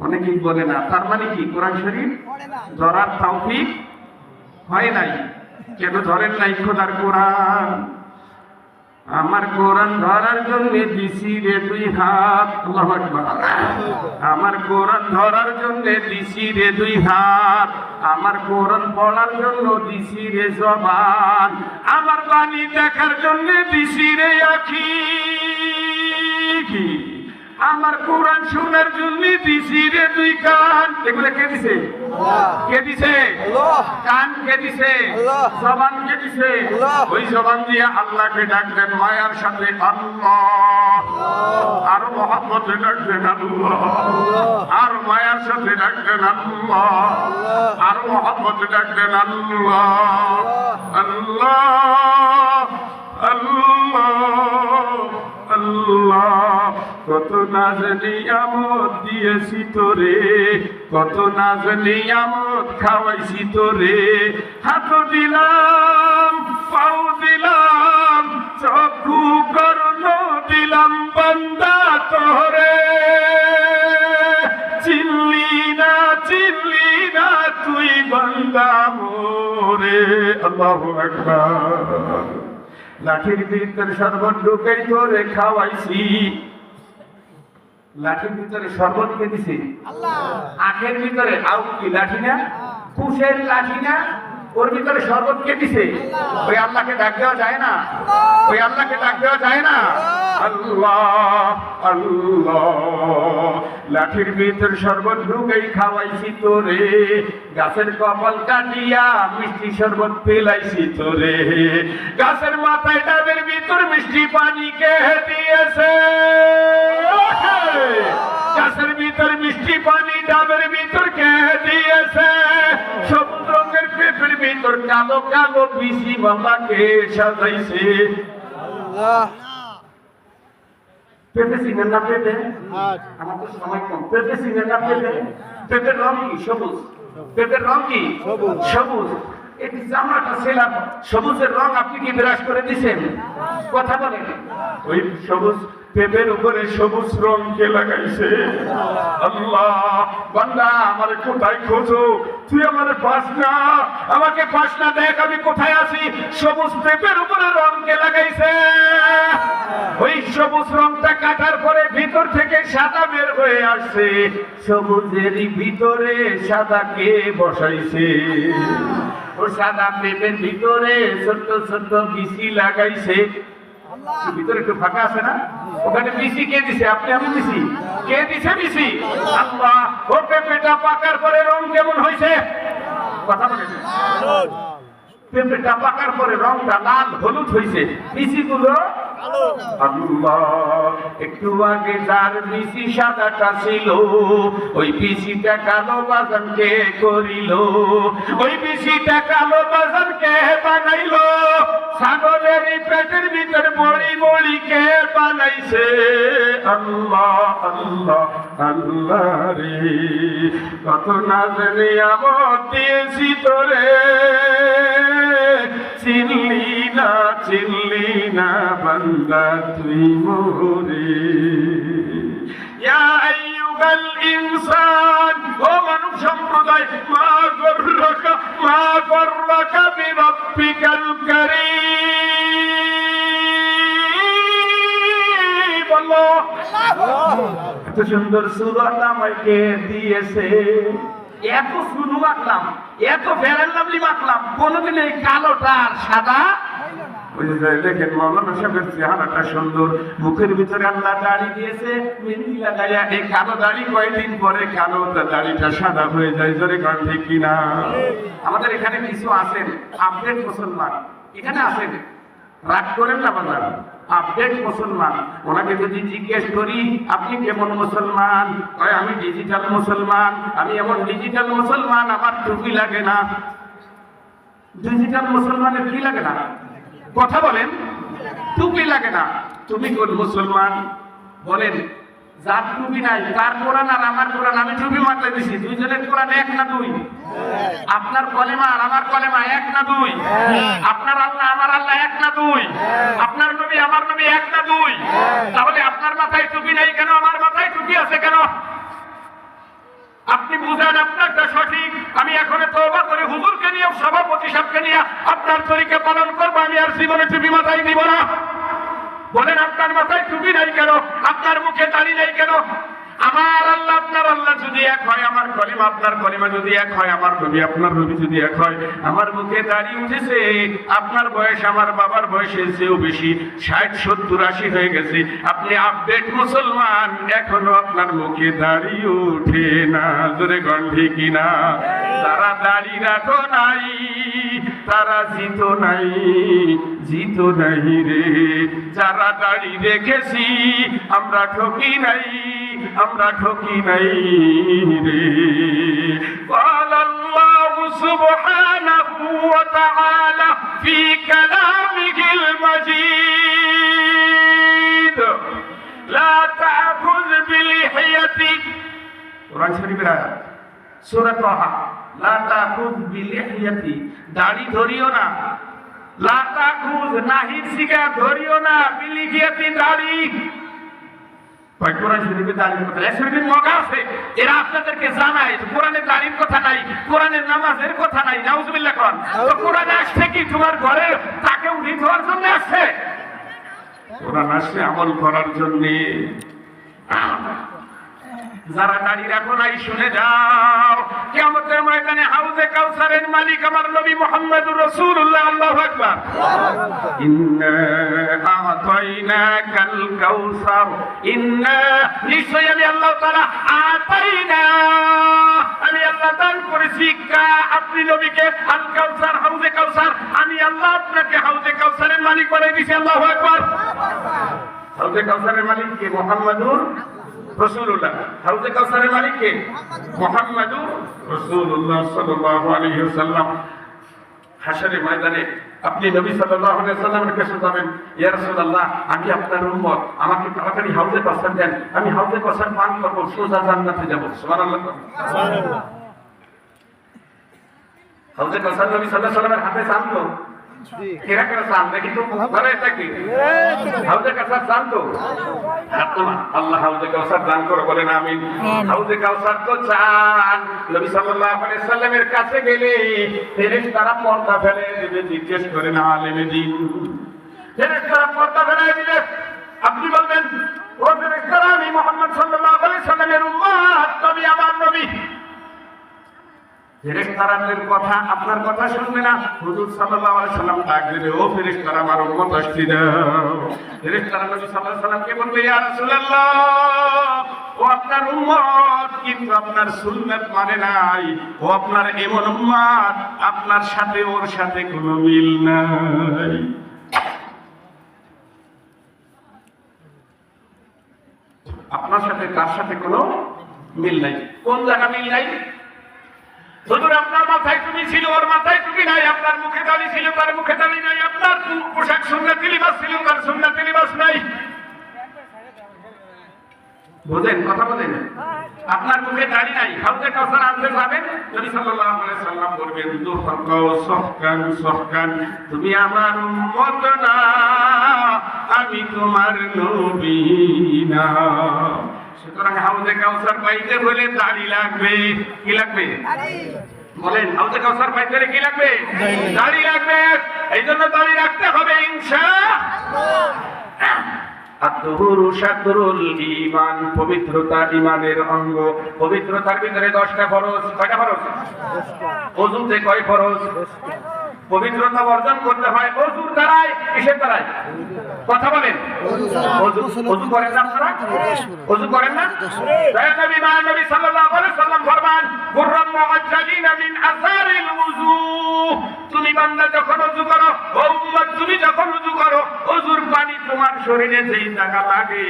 অনেকেই বলে না, তার মানে কি কোরআন শরীফ ধরার তৌফিক হয় নাই। কেন ধরেন নাই খোদার কোরআন? আমার কোরআন ধরার জন্য দিছি রে দুই হাত, আল্লাহু আকবার। আমার কোরআন ধরার জন্য দিছি রে দুই হাত, আমার কোরআন পড়ার জন্য দিছি রে জবান, আমার বাণী দেখার জন্য দিছি রে আখি, আমার কোরআন শোনার জন্য দিছি রে দুই কান। এগুলো কে দিছে? কে দিছে? কান কে দিছে? জবান কে দিছে? ওই জবান দিয়ে আল্লাহকে ডাকবেন মায়ার সাথে আল্লাহ, আরো মহব্বতে ডাকবেন আল্লাহ, আর মায়ার সাথে ডাকবেন আল্লাহ, আরো মহব্বতে ডাকবেন আল্লাহ, আল্লাহ আল্লাহ আল্লাহ। কত নাজ নিয়ামত দিয়েছি তোরে, কত নাজ নিয়ামত খাওয়াইছি তোরে, হাত দিলাম, পাও দিলাম, চক্ষু কর্ণ দিলাম বান্দা তোরে, চিনলি না তুই বান্দা মোরে। আল্লাহু আকবার। লাঠির ভিতরে শরবত ঢুকে তোরে খাওয়াইছি, লাঠির ভিতরে শরবত কে দিছে? আল্লাহ। আখের ভিতরে আউ কি লাঠি না, কুশের লাঠি না, ওর ভিতরে শরবত কে দিছে? ওই আল্লাহকে ডাক দেওয়া যায় না? ওই আল্লাহকে ডাক দেওয়া যায় না? আল্লাহ আল্লাহ। লাঠির ভিতরে শরবত ঢুকেই খাওয়াইছি তোরে, গাছের কপাল কাটিয়া মিষ্টি শরবত পেলাইছি তোরে, গাছের মাথায় ডাবের ভিতর মিষ্টি পানি কে দিয়েছে? গাছের ভিতর মিষ্টি পানি ডাবের ভিতর কে দিয়েছে? সবুজ রঙের পেঁপের ভিতর কালো কালো বিচি বাবাকে সাজাইছে। পেঁপে চিনেন না? পেঁপে আমার তো সময় কম। পেঁপে চিনেন না? পেঁপে, পেঁপের রং কি? সবুজ। পেঁপের রং কি? সবুজ। এই জামাটা ছিলাম সবুজের রং আপনি কি বিরাজ করে দিছেন? কথা বলেন। ওই সবুজ পেঁপের উপরে সবুজ রং কে লাগাইছে? আল্লাহ। বান্দা আমারে কোথায় খোঁজো? তুই আমারে পাস না, আমাকে পাস না, দেখ আমি কোথায় আছি। সবুজ পেঁপের উপরে রং কে লাগাইছে? ওই সবুজ রংটা কাটার পরে ভিতর থেকে সাদা বের হয়ে আসছে, সবুজেরই ভিতরে সাদা কে বসাইছে? ও সাদা পেঁপের ভিতরে ছোট্ট ছোট্ট বিচি লাগাইছে। ভিতরে একটু ফাঁকা আছে না? ওখানে বিচি কে দিছে? আপনি? আমি দিছি? কে দিছে বিচি? আল্লাহ। ও পেঁপেটা পাকার পরে রং কেমন হয়েছে? কথা বলেন। পেঁপেটা পাকার পরে রংটা লাল হলুদ হয়েছে, বিচিগুলো আল্লাহ। একটু আগে যার বিচি সাদাটা ছিল, ওই বিচিটা কালো বাজান কে করিল? ওই বিচিটা কালো বাজান কে বানাইল? ছাগলের পেটের ভিতর বড়ি বড়ি কে বানাইছে? আল্লাহ আল্লাহ আল্লাহ রে। কত নাজ নিয়ামত দিয়েছি তোরে, চিনলি না বান্দা তুই মোরে। ইয়া আইয়ুহাল ইনসান, ও মানব সম্প্রদায়, মা গররাকা বিরাব্বিকাল কারীম। আল্লাহ। এত সুন্দর সূরা আমাকে দিয়েছে, এত সুন্দর আঁকলাম, এত ফেরান লাভলি মাখলাম, কোনদিন এই কালোটা আর সাদা দেখেন। মৌলানা সাহেবের চেহারাটা সুন্দর, মুখের ভিতরে আল্লাহ দাড়ি দিয়েছে, মেহেন্দি লাগাইয়া। এই কালো দাড়ি কয়েকদিন পরে কালো দাড়িটা সাদা হয়ে যায়। জোরে গান ঠিক কিনা? আমাদের এখানে কিছু আছেন আপডেট মুসলমান, এখানে আছেন রাগ করেন না বাজার, আপডেট মুসলমান। ওনাকে যদি জিজ্ঞেস করি আপনি কেমন মুসলমান, কয় আমি ডিজিটাল মুসলমান, আমি এমন ডিজিটাল মুসলমান আমার টুপি লাগে না। ডিজিটাল মুসলমানের কি লাগে না? কথা বলেন, টুপি লাগে না। তুমি কোন মুসলমান বলেন? যার টুপি নাই তার কোরআন আর আমার কোরআন আমি টুপি মারতে দিছি, দুইজনের কোরআন এক না দুই? আপনার কলেমা আর আমার কলেমা এক না দুই? আপনার আল্লাহ আমার আল্লাহ এক না দুই? আপনার নবী আমার নবী এক না দুই? তাহলে আপনার মাথায় টুপি নাই কেন, আমার মাথায় টুপি আছে কেন? আপনি বুঝেন আপনারটা সঠিক। আমি এখন তওবা করে হুজুরকে নিয়ে, সভাপতি সাহেবকে নিয়ে আপনার তরিকা পালন করবো, আমি আর জীবনে টুপি মাথায় দিব না। বলেন আপনার মাথায় টুপি নাই কেন, আপনার মুখে দাড়ি নাই কেন? আমার আল্লাহ আপনার আল্লাহ যদি এক হয়, আমার কলিমা আপনার কলিমা যদি এক হয়, আমার নবী আপনার নবী যদি এক হয়, আমার মুখে দাড়ি উঠেছে, আপনার বয়স আমার বাবার বয়সের চেয়েও বেশি, 60, 70, 80 হয়ে গেছে, আপনি আপডেট মুসলমান, এখনো আপনার মুখে দাড়ি উঠে না। জোরে গন্ধি কিনা? তারা দাড়ি রাখো নাই, তারা জিত নাই, জিত নাই রে। যারা দাড়ি রেখেছি আমরা ঠকি নাই, আমরা ঠকি নাই রে। আল্লাহু সুবহানাহু ওয়া তাআলা ফি কালামিহিল মাজিদ লা তা'খুয বিলিহিয়াতি, কোরআন শরীফের আয়াত, সূরা তাহা, লা তা'খুয বিলিহিয়াতি, দাড়ি ধরিও না। লা তা'খুয নাহির সিগা, ধরিও না, বিলিহিয়াতি দাড়ি। কোরআন শরীফে দাড়ির কথা, শরীফের মগা আছে, এরা আপনাদেরকে জানায় কোরআনে দাড়ির কথা নাই, কোরআনের নামাজের কথা নাই। নাউজুবিল্লাহ কোন? তো কোরআনে আসছে কি তোমার ঘরে তাকে উঠিয়ে দেওয়ার জন্য আসছে? কোরআন আসছে আমল করার জন্য। যারা দাড়ি রাখো নাই শুনে যাও, কিয়ামতের ময়দানে হাউজে কাউসারের মালিক আমার নবী মুহাম্মদুর রাসূলুল্লাহ। আল্লাহু আকবার। ইন্না আতাইনাকাল কাউসার, ইন্না, নিশ্চয়ই আমি আল্লাহ তাআলা, আতাইনা, আমি আল্লাহ দান করেছি, কা, আপনি নবীকে, আল কাউসার, হাউজে কাউসার, আমি আল্লাহ আপনাকে হাউজে কাউসারের মালিক বানিয়ে দিয়েছি। আল্লাহু আকবার। হাউজে কাউসারের মালিক কে? মুহাম্মদুর রাসূলুল্লাহ। হাউজে কাউসারের মালিক কে? মুহাম্মদুর রাসূলুল্লাহ সাল্লাল্লাহু আলাইহি ওয়াসাল্লাম। হাশরের ময়দানে আপনি নবী সাল্লাল্লাহু আলাইহি ওয়াসাল্লামের কাছে যাবেন, ইয়া রাসূলুল্লাহ আমি আপনার উম্মত, আমাকে তাড়াতাড়ি হাউজে কাউসার দেন, আমি হাউজে কাউসার পান করব, সোজা জান্নাতে যাব। সুবহানাল্লাহ। হাউজে কাউসার নবী সাল্লাল্লাহু আলাইহি ওয়াসাল্লামের হাতে চান তো? কেরা কেরা চান দেখি তো, বলে এটা কি? হাউজে কাউসার চান তো? আল্লাহ হাউজে কাউসার দান করে, বলেন আমিন। হাউজে কাউসার তো চান। নবী সাল্লাল্লাহু আলাইহি ওয়াসাল্লামের কাছে গেলে ফেরেশতারা পর্দা ফেলে দিবে, জিজ্ঞেস করে না আলেমে দিন। ফেরেশতারা পর্দা ফেলে দিলে আপনি বলবেন, ও ফেরেশতারা আমি মুহাম্মদ সাল্লাল্লাহু আলাইহি ওয়াসাল্লামের উম্মত, নবী আমার নবী। ফেরেশতাদের কথা, আপনার কথা শুনবে না। হুজুর সাল্লাল্লাহু আলাইহি সাল্লাম ডাক দিলে, ও ফেরেশতারা আমার উম্মত আসতে দাও। ফেরেশতারা নবী সাল্লাল্লাহু আলাইহি সাল্লামকে বলবে, ইয়া রাসূলুল্লাহ ও আপনার উম্মত, কিন্তু আপনার সুন্নাত মানে নাই, ও আপনার এমন উম্মত আপনার সাথে ওর সাথে কোনো মিল নাই। আপনার সাথে তার সাথে কোনো মিল নাই। কোন জায়গা মিল নাই? হুজুর আপনার মাথায় টুপি ছিল, ওর মাথায় টুপি নাই, আপনার মুখে দাড়ি ছিল, তার মুখে দাড়ি নাই, আপনার পোশাক সুন্নতি লিবাস ছিল, তার সুন্নতি লিবাস নাই। বুঝেন কথা? বলেন আপনার মুখে দাড়ি নাই, হাউজে কাউসার আনতে যাবেন, নবী সাল্লাল্লাহু আলাইহি সাল্লাম বলবেন, দুফাকাও সহকান সহকান, তুমি আমার উম্মত না, আমি তোমার নবী না। সুতরাং হাউজে কাউসার পাইতে হলে দাড়ি লাগবে। কি লাগবে? বলেন, হাউজে কাউসার পাইতে হলে কি লাগবে? দাড়ি লাগবে। এই জন্য দাড়ি রাখতে হবে ইনশাআল্লাহ। আত-তুহুরু শাতরুল ঈমান, পবিত্রতা ঈমানের অঙ্গ। পবিত্রতার ভিতরে 10টা ফরজ। কয়টা ফরজ? ওযুতে কয় ফরজ? পবিত্রতা অর্জন করতে হয় ওযুর দ্বারাই। কিসের দ্বারাই? কথা বলেন। ওযু করেন না আপনারা? ওযু করেন না? দয়ার নবী নবী সাল্লাল্লাহু আলাইহি সাল্লাম ফরমান কুররাম মুআজ্জালিনা মিন আসারিল ওযু। তুমি বান্দা যখন ওযু করো, ও উম্মত তুমি যখন ওযু করো, ওযুর পানি তোমার শরীরে যেই জায়গা লাগে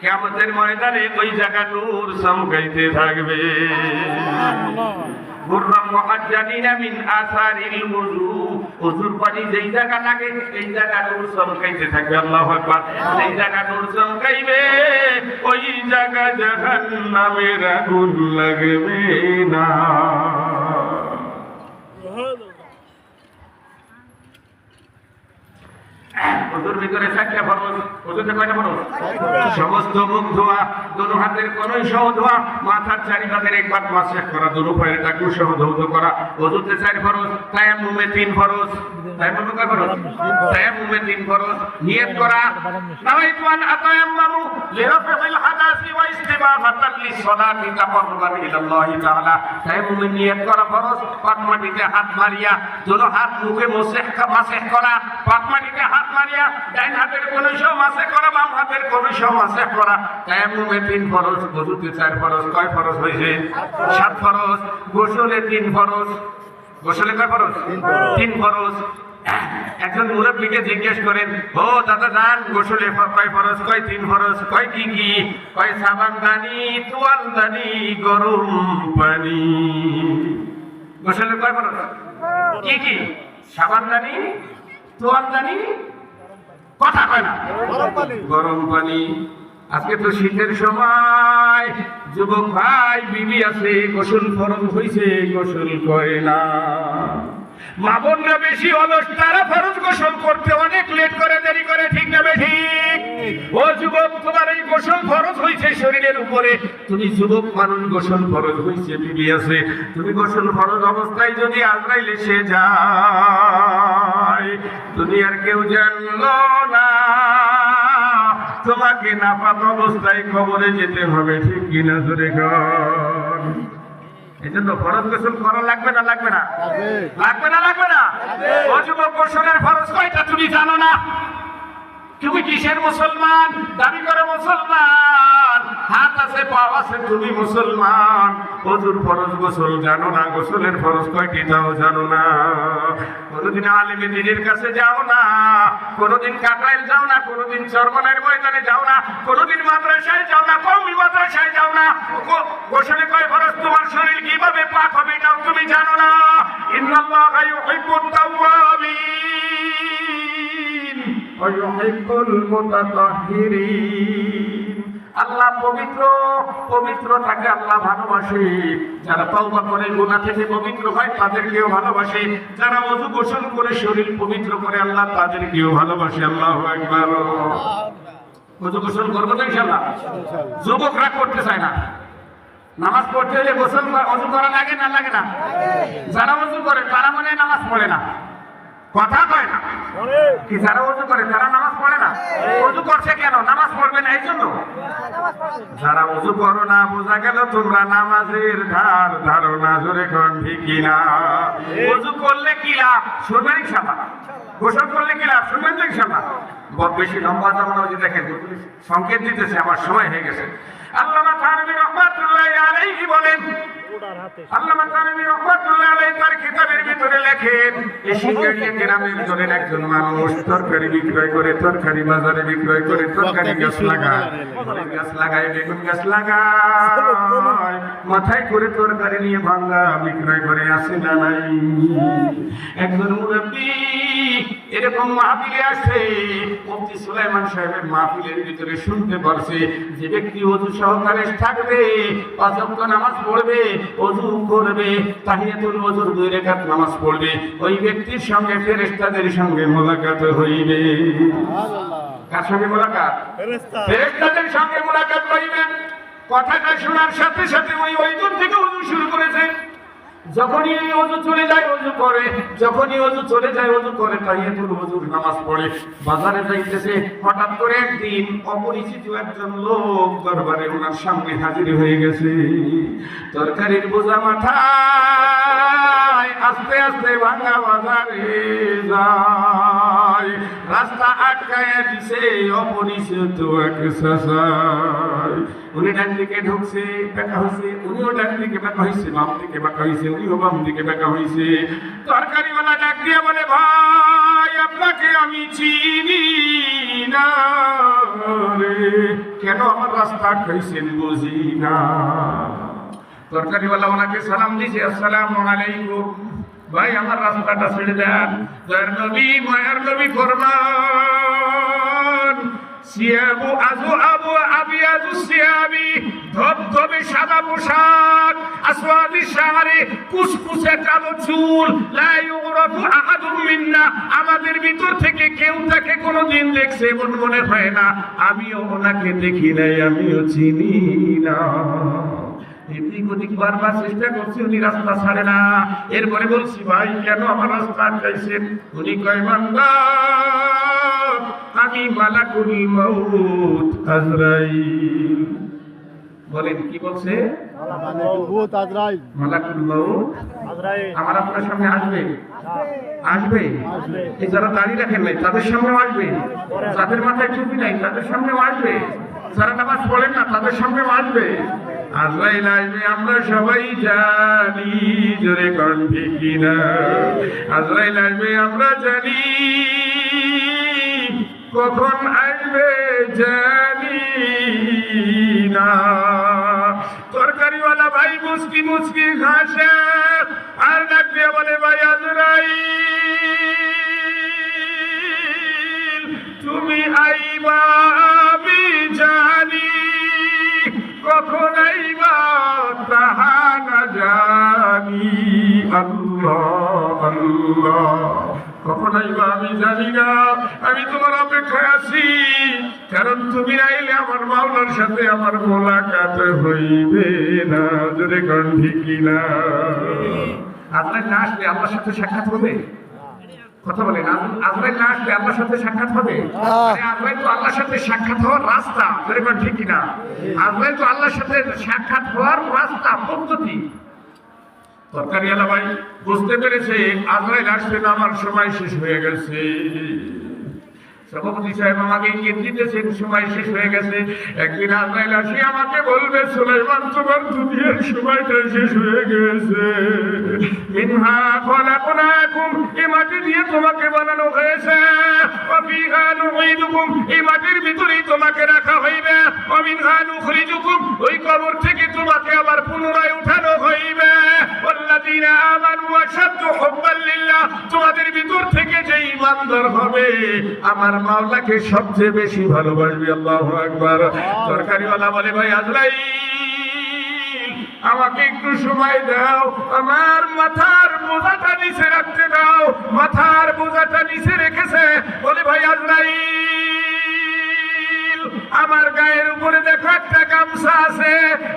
কিয়ামতের ময়দানে ওই জায়গা নূর চমকাইতে থাকবে। কুররাম মুআজ্জালিনা মিন আসারিল ওযু। ওযুর পানি যেই জায়গা লাগে এই জায়গা নূর চমকাইতে থাকবে। আল্লাহু আকবার। যেই জায়গা নূর চমকাইবে ওই জায়গা জাহান্নামের আগুন লাগবে না। ওযুর ভিতরে চারটা ফরজ। ওযুতে কয়টা ফরজ? সমস্ত মুখ ধোয়া, দুনো হাতের কনুই সহ ধোয়া, মাথার চারিপাশের একবার মাসেক করা, দুনো পায়ের টাকু সহ ধৌত করা। ওযুতে 4 ফরজ, তায়াম্মুমে 3 ফরজ। তায়াম্মুমে কয় ফরজ? তায়াম্মুমে 3 ফরজ। নিয়ত করা, নাওয়াইতু আন আতায়াম্মামু লিরাফিল হাদাসি ওয়া ইস্তিবাগাতান লিসসালাতি তাকাররুবান ইলাল্লাহি তাআলা। তায়াম্মুমে নিয়ত করা ফরজ। পাক মাটিতে হাত মারিয়া দুনো হাত মুখে মাসেক করা, পাক মাটিতে হাত মারিয়া ডাইন হাতের কনুই সহ মাসেক করা, বাম হাতের কনুই সহ মাসেক করা। তায়াম্মুমে 3 ফরজ, ওযুতে 4 ফরজ। কয় ফরজ হইছে? 7 ফরজ। গোসলে 3 ফরজ। গোসলে কয় ফরজ? 3 ফরজ। একজন মুরব্বীকে জিজ্ঞেস করেন, ও দাদা জান গোসলে কয় ফরজ? কয় 3 ফরজ। কয় কি কি? কয় সাবানদানি, তোয়ালদানি, গরম পানি। গোসলে কয় ফরজ? কি কি? সাবানদানি, তোয়ালদানি, কথা কয় না, গরম পানি। আজকে তো শীতের সময়, যুবক ভাই বিবি আছে, গোসল ফরজ হইছে, গোসল করে না। মা বোনরা বেশি অলস, তারা ফরজ গোসল করতে অনেক লেট করে, দেরি করে। ঠিক না ঠিক? ও যুবক, তোমার এই গোসল ফরজ হইছে শরীরের উপরে, তুমি যুবক মানুষ, গোসল ফরজ হইছে, বিবি আছে, তুমি গোসল ফরজ অবস্থায় যদি আজরাইল এসে যায়, দুনিয়ার কেউ জানলো না, তোমাকে নাপাক অবস্থায় কবরে যেতে হবে। ঠিক কিনা জোরে কর। এই জন্য ফরজ গোসল করা লাগবে না? লাগবে না? লাগবে না? লাগবে না? ও যুবক, গোসলের ফরজ কয়টা তুমি জানো না? তুমি কিসের মুসলমান? দাবি করে মুসলমান, হাত আছে পা আছে, তুমি মুসলমান। ওযুর ফরজ গোসল জানো না, গোসলের ফরজ কয়টি তাও জানো না। কোনদিন আলেম দ্বীনের কাছে যাও না, কোনদিন কাকরাইল যাও না, কোনদিন চরমনার ময়দানে যাও না, কোনদিন মাদ্রাসায় যাও না, কওমি মাদ্রাসায় যাও না। গোসলে কয় ফরজ, তোমার শরীর কিভাবে পাক হবে এটাও তুমি জানো না। ইন্নাল্লাহা ইউহিব্বুত তাওয়াবিন ওয়া ইউহিব্বুল মুতাতাহহিরিন। আল্লাহ পবিত্র, পবিত্রটাকে আল্লাহ ভালোবাসে। যারা তওবা করে গুনাহ থেকে পবিত্র হয় তাদেরকেও ভালোবাসে। যারা ওযু গোসল করে শরীর পবিত্র করে আল্লাহ তাদেরকেও ভালোবাসে। আল্লাহু আকবার। ওযু গোসল করবো তো ইনশাআল্লাহ? যুবকরা করতে চায় না। নামাজ পড়তে হলে গোসল ওযু করা লাগে না? লাগে না? যারা ওযু করে তারা মনে হয় নামাজ পড়ে না, কথা কয় না কি? যারা ওযু করে তারা নামাজ পড়ে না। ওযু করছে কেন? নামাজ পড়বে না এই জন্য। যারা ওযু করো না, বোঝা গেল তোমরা নামাজের ধার ধারো না। জোরে কোন ঠিক কিনা? ওযু করলে কি লাভ? শুনবেন ইনশাআল্লাহ। গোসল করলে কি লাভ? শুনবেন তো ইনশাআল্লাহ। বহুত বেশি লম্বা যাব না, ওই যে দেখেন সংকেত দিতেছে, আমার সময় হয়ে গেছে। আল্লামা থানভী রাহমাতুল্লাহি আলাইহি বলেন, আল্লামা থানভী রাহমাতুল্লাহি আলাইহি তার কিতাবের ভিতরে লেখেন, এই সিঙ্গারিয়া গ্রামের জনের একজন মানুষ তরকারি বিক্রয় করে, তরকারি বাজারে বিক্রয় করে, তরকারি গাছ লাগায়, গাছ লাগায়, বেগুন গাছ লাগায়, মাথায় করে তরকারি নিয়ে ভাঙ্গা বিক্রয় করে। আসে না নাই? একজন মুরব্বী এরকম মাহফিলে আসে, মুফতি সুলাইমান সাহেবের মাহফিলের ভিতরে শুনতে পারছে, যে ব্যক্তি ওযু সহকারে থাকবে, 5 ওয়াক্ত নামাজ পড়বে, ওযু করবে, তাহিয়াতুল ওযুর 2 রাকাত নামাজ পড়বে, ওই ব্যক্তির সঙ্গে ফেরেশতাদের সঙ্গে মোলাকাত হইবে। কার সঙ্গে মোলাকাত? ফেরেশতাদের সঙ্গে মোলাকাত হইবে। কথাটা শোনার সাথে সাথে ওই দূর থেকে ওযু শুরু করেছে। যখনই ওযু চলে যায় ওযু করে, যখনই ওযু চলে যায় ওযু করে, তাহিয়াতুল ওযুর নামাজ পড়ে। বাজারে যাইতেছে, হঠাৎ করে একদিন অপরিচিত একজন লোক দরবারে ওনার সামনে হাজির হয়ে গেছে। তরকারির বোঝা মাথায়, যায়, আস্তে আস্তে ভাঙা বাজারে যায়, রাস্তা আটকায় দিছে অপরিচিত এক চাচাই। উনি ডান দিকে ঢুকছে, বেঁকা হয়েছে, উনিও ডান দিকে বেঁকা হয়েছে, বাম দিকে বেঁকা হয়েছে, উনিও বাম দিকে বেঁকা হয়েছে। তরকারিওয়ালা ডাক দিয়ে বলে, ভাই আপনাকে আমি চিনি না রে, কেন আমার রাস্তা আটকাইছেন বুঝি না। তরকারিওয়ালা ওনাকে সালাম দিয়েছে, আসসালামু আলাইকুম, ভাই আমার রাস্তাটা ছেড়ে দেন। দয়ার নবী মায়ার নবী ফরমান, সিয়াবু আজু আবু আবিয়াজু সিয়াবি, ধবধবে সাদা পোশাক, আসওয়াদি শাহরে, কুসকুসে কালো চুল, লা ইউরাফু আহাদুম মিন্না, আমাদের ভিতর থেকে কেউ তাকে কোনোদিন দেখছে এমন মনে হয় না, আমিও ওনাকে দেখি নাই, আমিও চিনি না। এদিক ওদিক বারবার চেষ্টা করছি, উনি রাস্তা ছাড়ে না। এরপরে বলছি, ভাই কেন আমার রাস্তা আটকাইছেন? উনি কয়, বান্দা আমি মালাকুল মউত আজরাইল। বলেন কি বলছে? মালাকুল মউত আমার আপনার সামনে আসবে, আসবে। এই যারা দাঁড়িয়ে রাখেন নাই তাদের সামনেও আসবে, যাদের মাথায় টুপি নাই তাদের সামনেও আসবে, যারা নামাজ পড়েন না তাদের সামনেও আসবে। আজরাইল আসবে, আমরা সবাই জানি, জোরে কোন ঠিক কিনা? আজরাইল আসবে আমরা জানি, কখন আসবে জানি না। তরকারিওয়ালা ভাই মুচকি মুচকি হাসে আর ডাক দিয়ে বলে, ভাই আজরাইল তুমি আইবা আমি জানি, কখন আইবা তাহা না জানি। আল্লাহ আল্লাহ, কখন আইবা আমি জানি না, আমি তোমার অপেক্ষায় আছি, কারণ তুমি আইলে আমার মাওলার সাথে আমার মোলাকাত হইবে না। জোরে কোন ঠিক কিনা? আজরাইল না আসলে আল্লাহর সাথে সাক্ষাৎ হবে? কথা বলেন, আজরাইল না আসলে আল্লাহর সাথে সাক্ষাৎ হবে? আজরাইল তো আল্লাহর সাথে সাক্ষাৎ হওয়ার রাস্তা, জোরে কোন ঠিক কিনা? আজরাইল তো আল্লাহর সাথে সাক্ষাৎ হওয়ার রাস্তা, পদ্ধতি। তরকারিওয়ালা ভাই বুঝতে পেরেছে আজরাইল আসবে না, আমার সময় শেষ হয়ে গেছে। সভাপতি সাহেব আমাকে ইঙ্গিত দিতেছেন সময় শেষ হয়ে গেছে। একদিন আজরাইল আসি আমাকে বলবে, সুলাইমান তোমার দুনিয়ার সময়টা শেষ হয়ে গেছে, মিনহা খলাকনাকুম, এই মাটি দিয়ে তোমাকে বানানো হয়েছে, ওয়া ফিহা নুঈদুকুম, এই মাটির ভিতরেই তোমাকে রাখা হইবে, ওয়া মিনহা নুখরিজুকুম, ওই কবর থেকে তোমাকে আবার পুনরায় উঠানো হইবে। ওয়াল্লাযীনা আমানু আশাদ্দু হুব্বান লিল্লাহ, তোমাদের ভিতর থেকে যে ঈমানদার হবে আমার মাওলাকে সবচেয়ে বেশি ভালোবাসবে। আল্লাহু আকবার। তরকারিওয়ালা বলে, ভাই আজরাইল আমাকে একটু সময় দাও, আমার মাথার বোঝাটা নিচে রাখতে দাও। মাথার বোঝাটা নিচে রেখেছে, বলে, ভাই আজরাইল আমার গায়ের উপরে দেখো একটা গামছা আছে,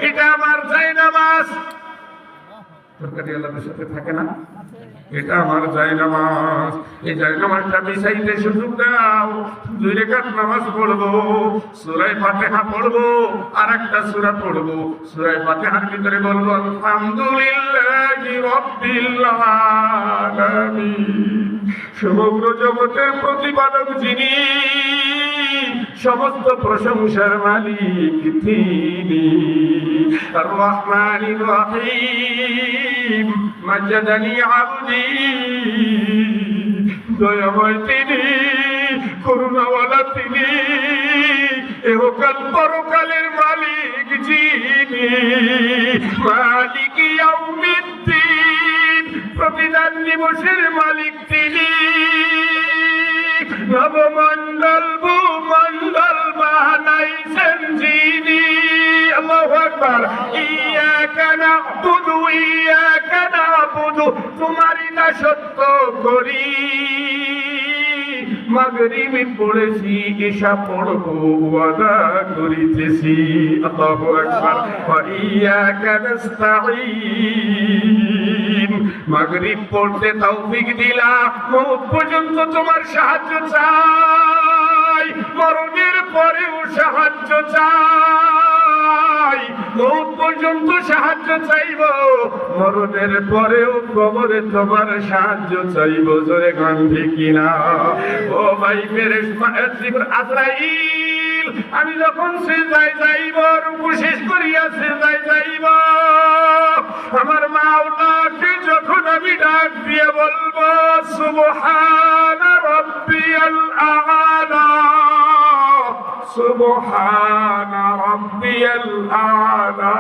এটা আমার জায়নামাজ। তরকারিওয়ালাদের সাথে থাকে না, এটা আমার জায়নামাজ, এই জায়নামাজটা বিছাইতে সুযোগ দাও, 2 রাকাত নামাজ পড়বো, সূরা ফাতিহা পড়বো, আর একটা সূরা পড়বো। সূরা ফাতিহার ভিতরে বলবো, আলহামদুলিল্লাহি রাব্বিল আলামিন, সমগ্র জগতের প্রতিপালক যিনি, সমস্ত প্রশংসার মালিক তিনি, আর রহমানির রহিম, মাজ্জাদানি আবদি, দয়াময় তিনি, করুণাওয়ালা তিনি, এহকাল পরকালের মালিক যিনি, মালিক ইয়াউমিদ্দিন, প্রতিদান দিবসের মালিক তিনি, নবমণ্ডল ভূমণ্ডল বানাইছেন যিনি। আল্লাহু আকবার। ইয়াকা না'বুদু ইয়াকা না'বুদু, তোমারই দাসত্ব করি। মাগরিবি পড়েছি, ঈশা পড়বো, ওয়াদা করিতেছি। আল্লাহু আকবার। ওয়া ইয়াকা নাস্তাঈন, মাগরিব পড়তে তৌফিক দিলা, মওত পর্যন্ত তোমার সাহায্য চাই, মরণের পরেও সাহায্য চাই। নাই, মৌত পর্যন্ত সাহায্য চাইব, মরণের পরেও কবরে তোমার সাহায্য চাইব। জোরে গান ঠিক কিনা? ও ভাই আজরাইল, আমি যখন সিজদায় যাইব, রুকু শেষ করিয়া সিজদায় যাইব, আমার মাওলাকে যখন আমি ডাক দিয়ে বলবো সুবহানা রাব্বিয়াল আ'লা, সুবহানা রাব্বিয়াল আ'লা,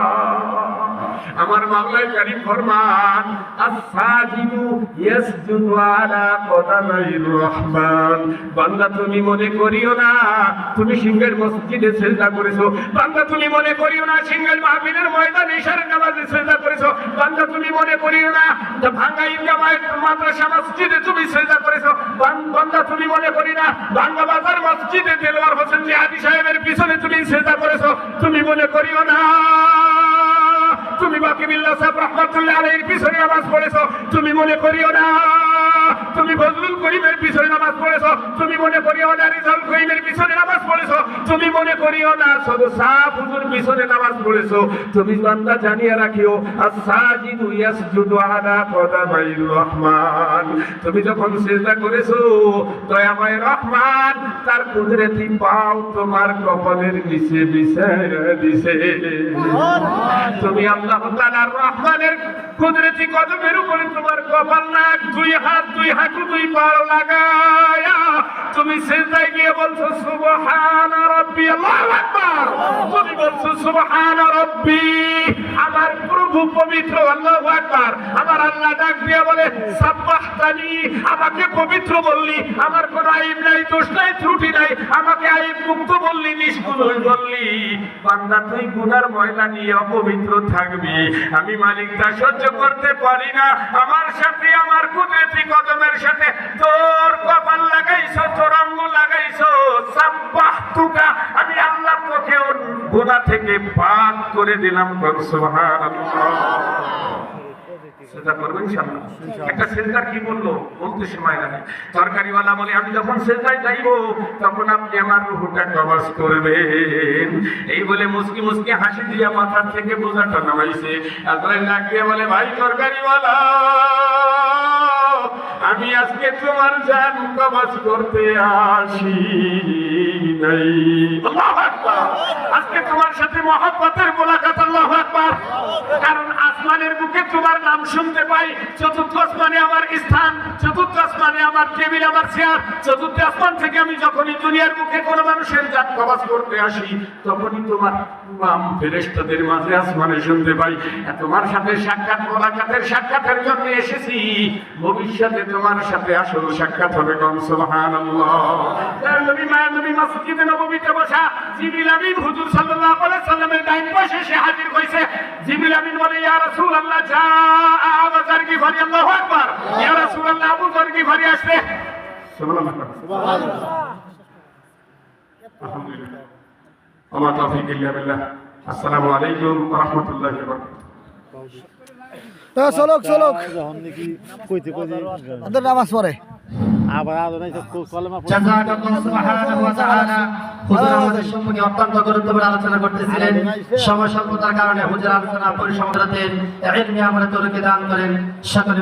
আমার মাওলাই কারীম ফরমান আস-সাজিদু ইয়াসজুদু আলা কদামাইর রহমান। বান্দা তুমি মনে করিও না তুমি সিংহের মসজিদে সিজদা করেছো, বান্দা তুমি মনে করিও না সিংহের মাহফিলের ময়দানে ইশারের নামাজে সিজদা করেছো, বান্দা তুমি মনে করিও না ভাঙ্গা ঈদগাহ মাদ্রাসা মসজিদে তুমি সিজদা করেছো, বান্দা তুমি মনে করি না ভাঙ্গা বাজার মসজিদে দেলোয়ার হোসেন জিহাদি সাহেবের পিছনে তুমি সিজদা করেছো। তুমি মনে করিও না তুমি বাকি বিল্লাহ সাহেব রহমাতুল্লাহ আলাইহির পিছনে নামাজ পড়েছো। তুমি মনে করিও না তুমি ফজলুল করিমের পিছনে নামাজ পড়েছো। তুমি মনে করিও না রিজাল করিমের পিছনে নামাজ পড়েছো। তুমি মনে করিও না শুধু সাফ হুজুর পিছনে নামাজ পড়েছো। তুমি বান্দা জানিয়ে রাখিও আস-সাজিদু ইয়াসজুদু আলা কদামাইর রহমান। তুমি যখন সিজদা করেছো দয়াময় রহমান তার কুদরতি পাও তোমার কপালের নিচে বিছায়া দিছে। তুমি আল্লাহ তাআলার রহমানের কুদরতি কদমের উপরে তোমার কপাল নাক, দুই হাত, দুই হাঁটু, দুই পা লাগায়া তুমি সিজদায় গিয়ে বলছো সুবহানা রাব্বি, আল্লাহু আকবার। তুমি বলছো সুবহানা রাব্বি, আমার প্রভু পবিত্র, আল্লাহু আকবার। আমার আল্লাহ ডাক দিয়ে বলে সাব্বাহতানি, আমাকে পবিত্র বললি, আমার কোনো আইব নাই, দোষ নাই, ত্রুটি নাই, আমাকে আইব মুক্ত বললি, নিষ্কুল বললি। বান্দা তুই গুনার ময়লা নিয়ে অপবিত্র থাকবি, আমি মালিক তা সহ্য করতে পারি না। আমার সাথে আমার কুদরতি কদমের সাথে তোর কপাল লাগাইছো, তোর আঙ্গুল লাগাইছো। সাব্বাহতুকা, আমি আল্লাহ তোকে গুনাহ থেকে পাক করে দিলাম। সুবহানাল্লাহ। সেটা করবেন ইনশাআল্লাহ। একটা সিজদার কি বললো বলতে সময় লাগে। তরকারিওয়ালা বলে আমি যখন সিজদায় যাইব তখন আপনি আমার রূহটা কবজ করবেন। এই বলে মুস্কি মুস্কি হাসি দিয়া মাথা থেকে বোঝাটা নামাইছে। আজরাইল ডাক দিয়ে বলে ভাই তরকারিওয়ালা, আমি আজকে তোমার জান কবজ করতে আসি নাই। আল্লাহু আকবার। আজকে তোমার সাথে মহব্বতের মোলাকাত। আল্লাহু আকবার। কারণ আসমানের বুকে তোমার নাম শুনতে পাই, চতুর্থ আসমানে আমার স্থান, চতুর্থ আসমানে আমার টেবিল, আমার চেয়ার। চতুর্থ আসমান থেকে আমি যখনই দুনিয়ার বুকে কোনো মানুষের জান কবজ করতে আসি তখনই তোমার ফেরেশতাদের মাঝে আসমানে শুনতে পাই তোমার সাথে সাক্ষাৎ, মোলাকাতের সাক্ষাতের জন্য এসেছি। ভবিষ্যতে তোমার সাথে আসল সাক্ষাৎ হবে। কোন সুবহানাল্লাহ। তার নবী মায়ের নবী মসজিদে নববীতে বসা জিবরিল আমিন হুজুর সাল্লাল্লাহু আলাইহি সাল্লামের ডাইন পাশে সে হাজির হইছে। জিবরিল আমিন বলে ইয়া রাসূলুল্লাহ যা আবু যার গিফারি। আল্লাহু আকবার। ইয়া রাসূলুল্লাহ আবু যার গিফারি আসবে। সুবহানাল্লাহ সুবহানাল্লাহ। আলহামদুলিল্লাহ। ওয়া মা তাওফীক ইল্লা বিল্লাহ। আসসালামু আলাইকুম ওয়া রাহমাতুল্লাহি ওয়া বারাকাতুহু। চলক চলক যখন নাকি কইতে কইতে ওদের নামাজ পড়ে আবার আদনাই কলমা পড়ে। জাযাকাল্লাহু সুবহানাহু ওয়া তাআলা। হুজুর আমাদের সম্মুখে অত্যন্ত গুরুত্বপূর্ণ আলোচনা করতেছিলেন। সময় স্বল্পতার কারণে হুজুর আলোচনা পরিসমাপ্তিতে ইলমি আমলে তৌফিক দান করেন। সকলে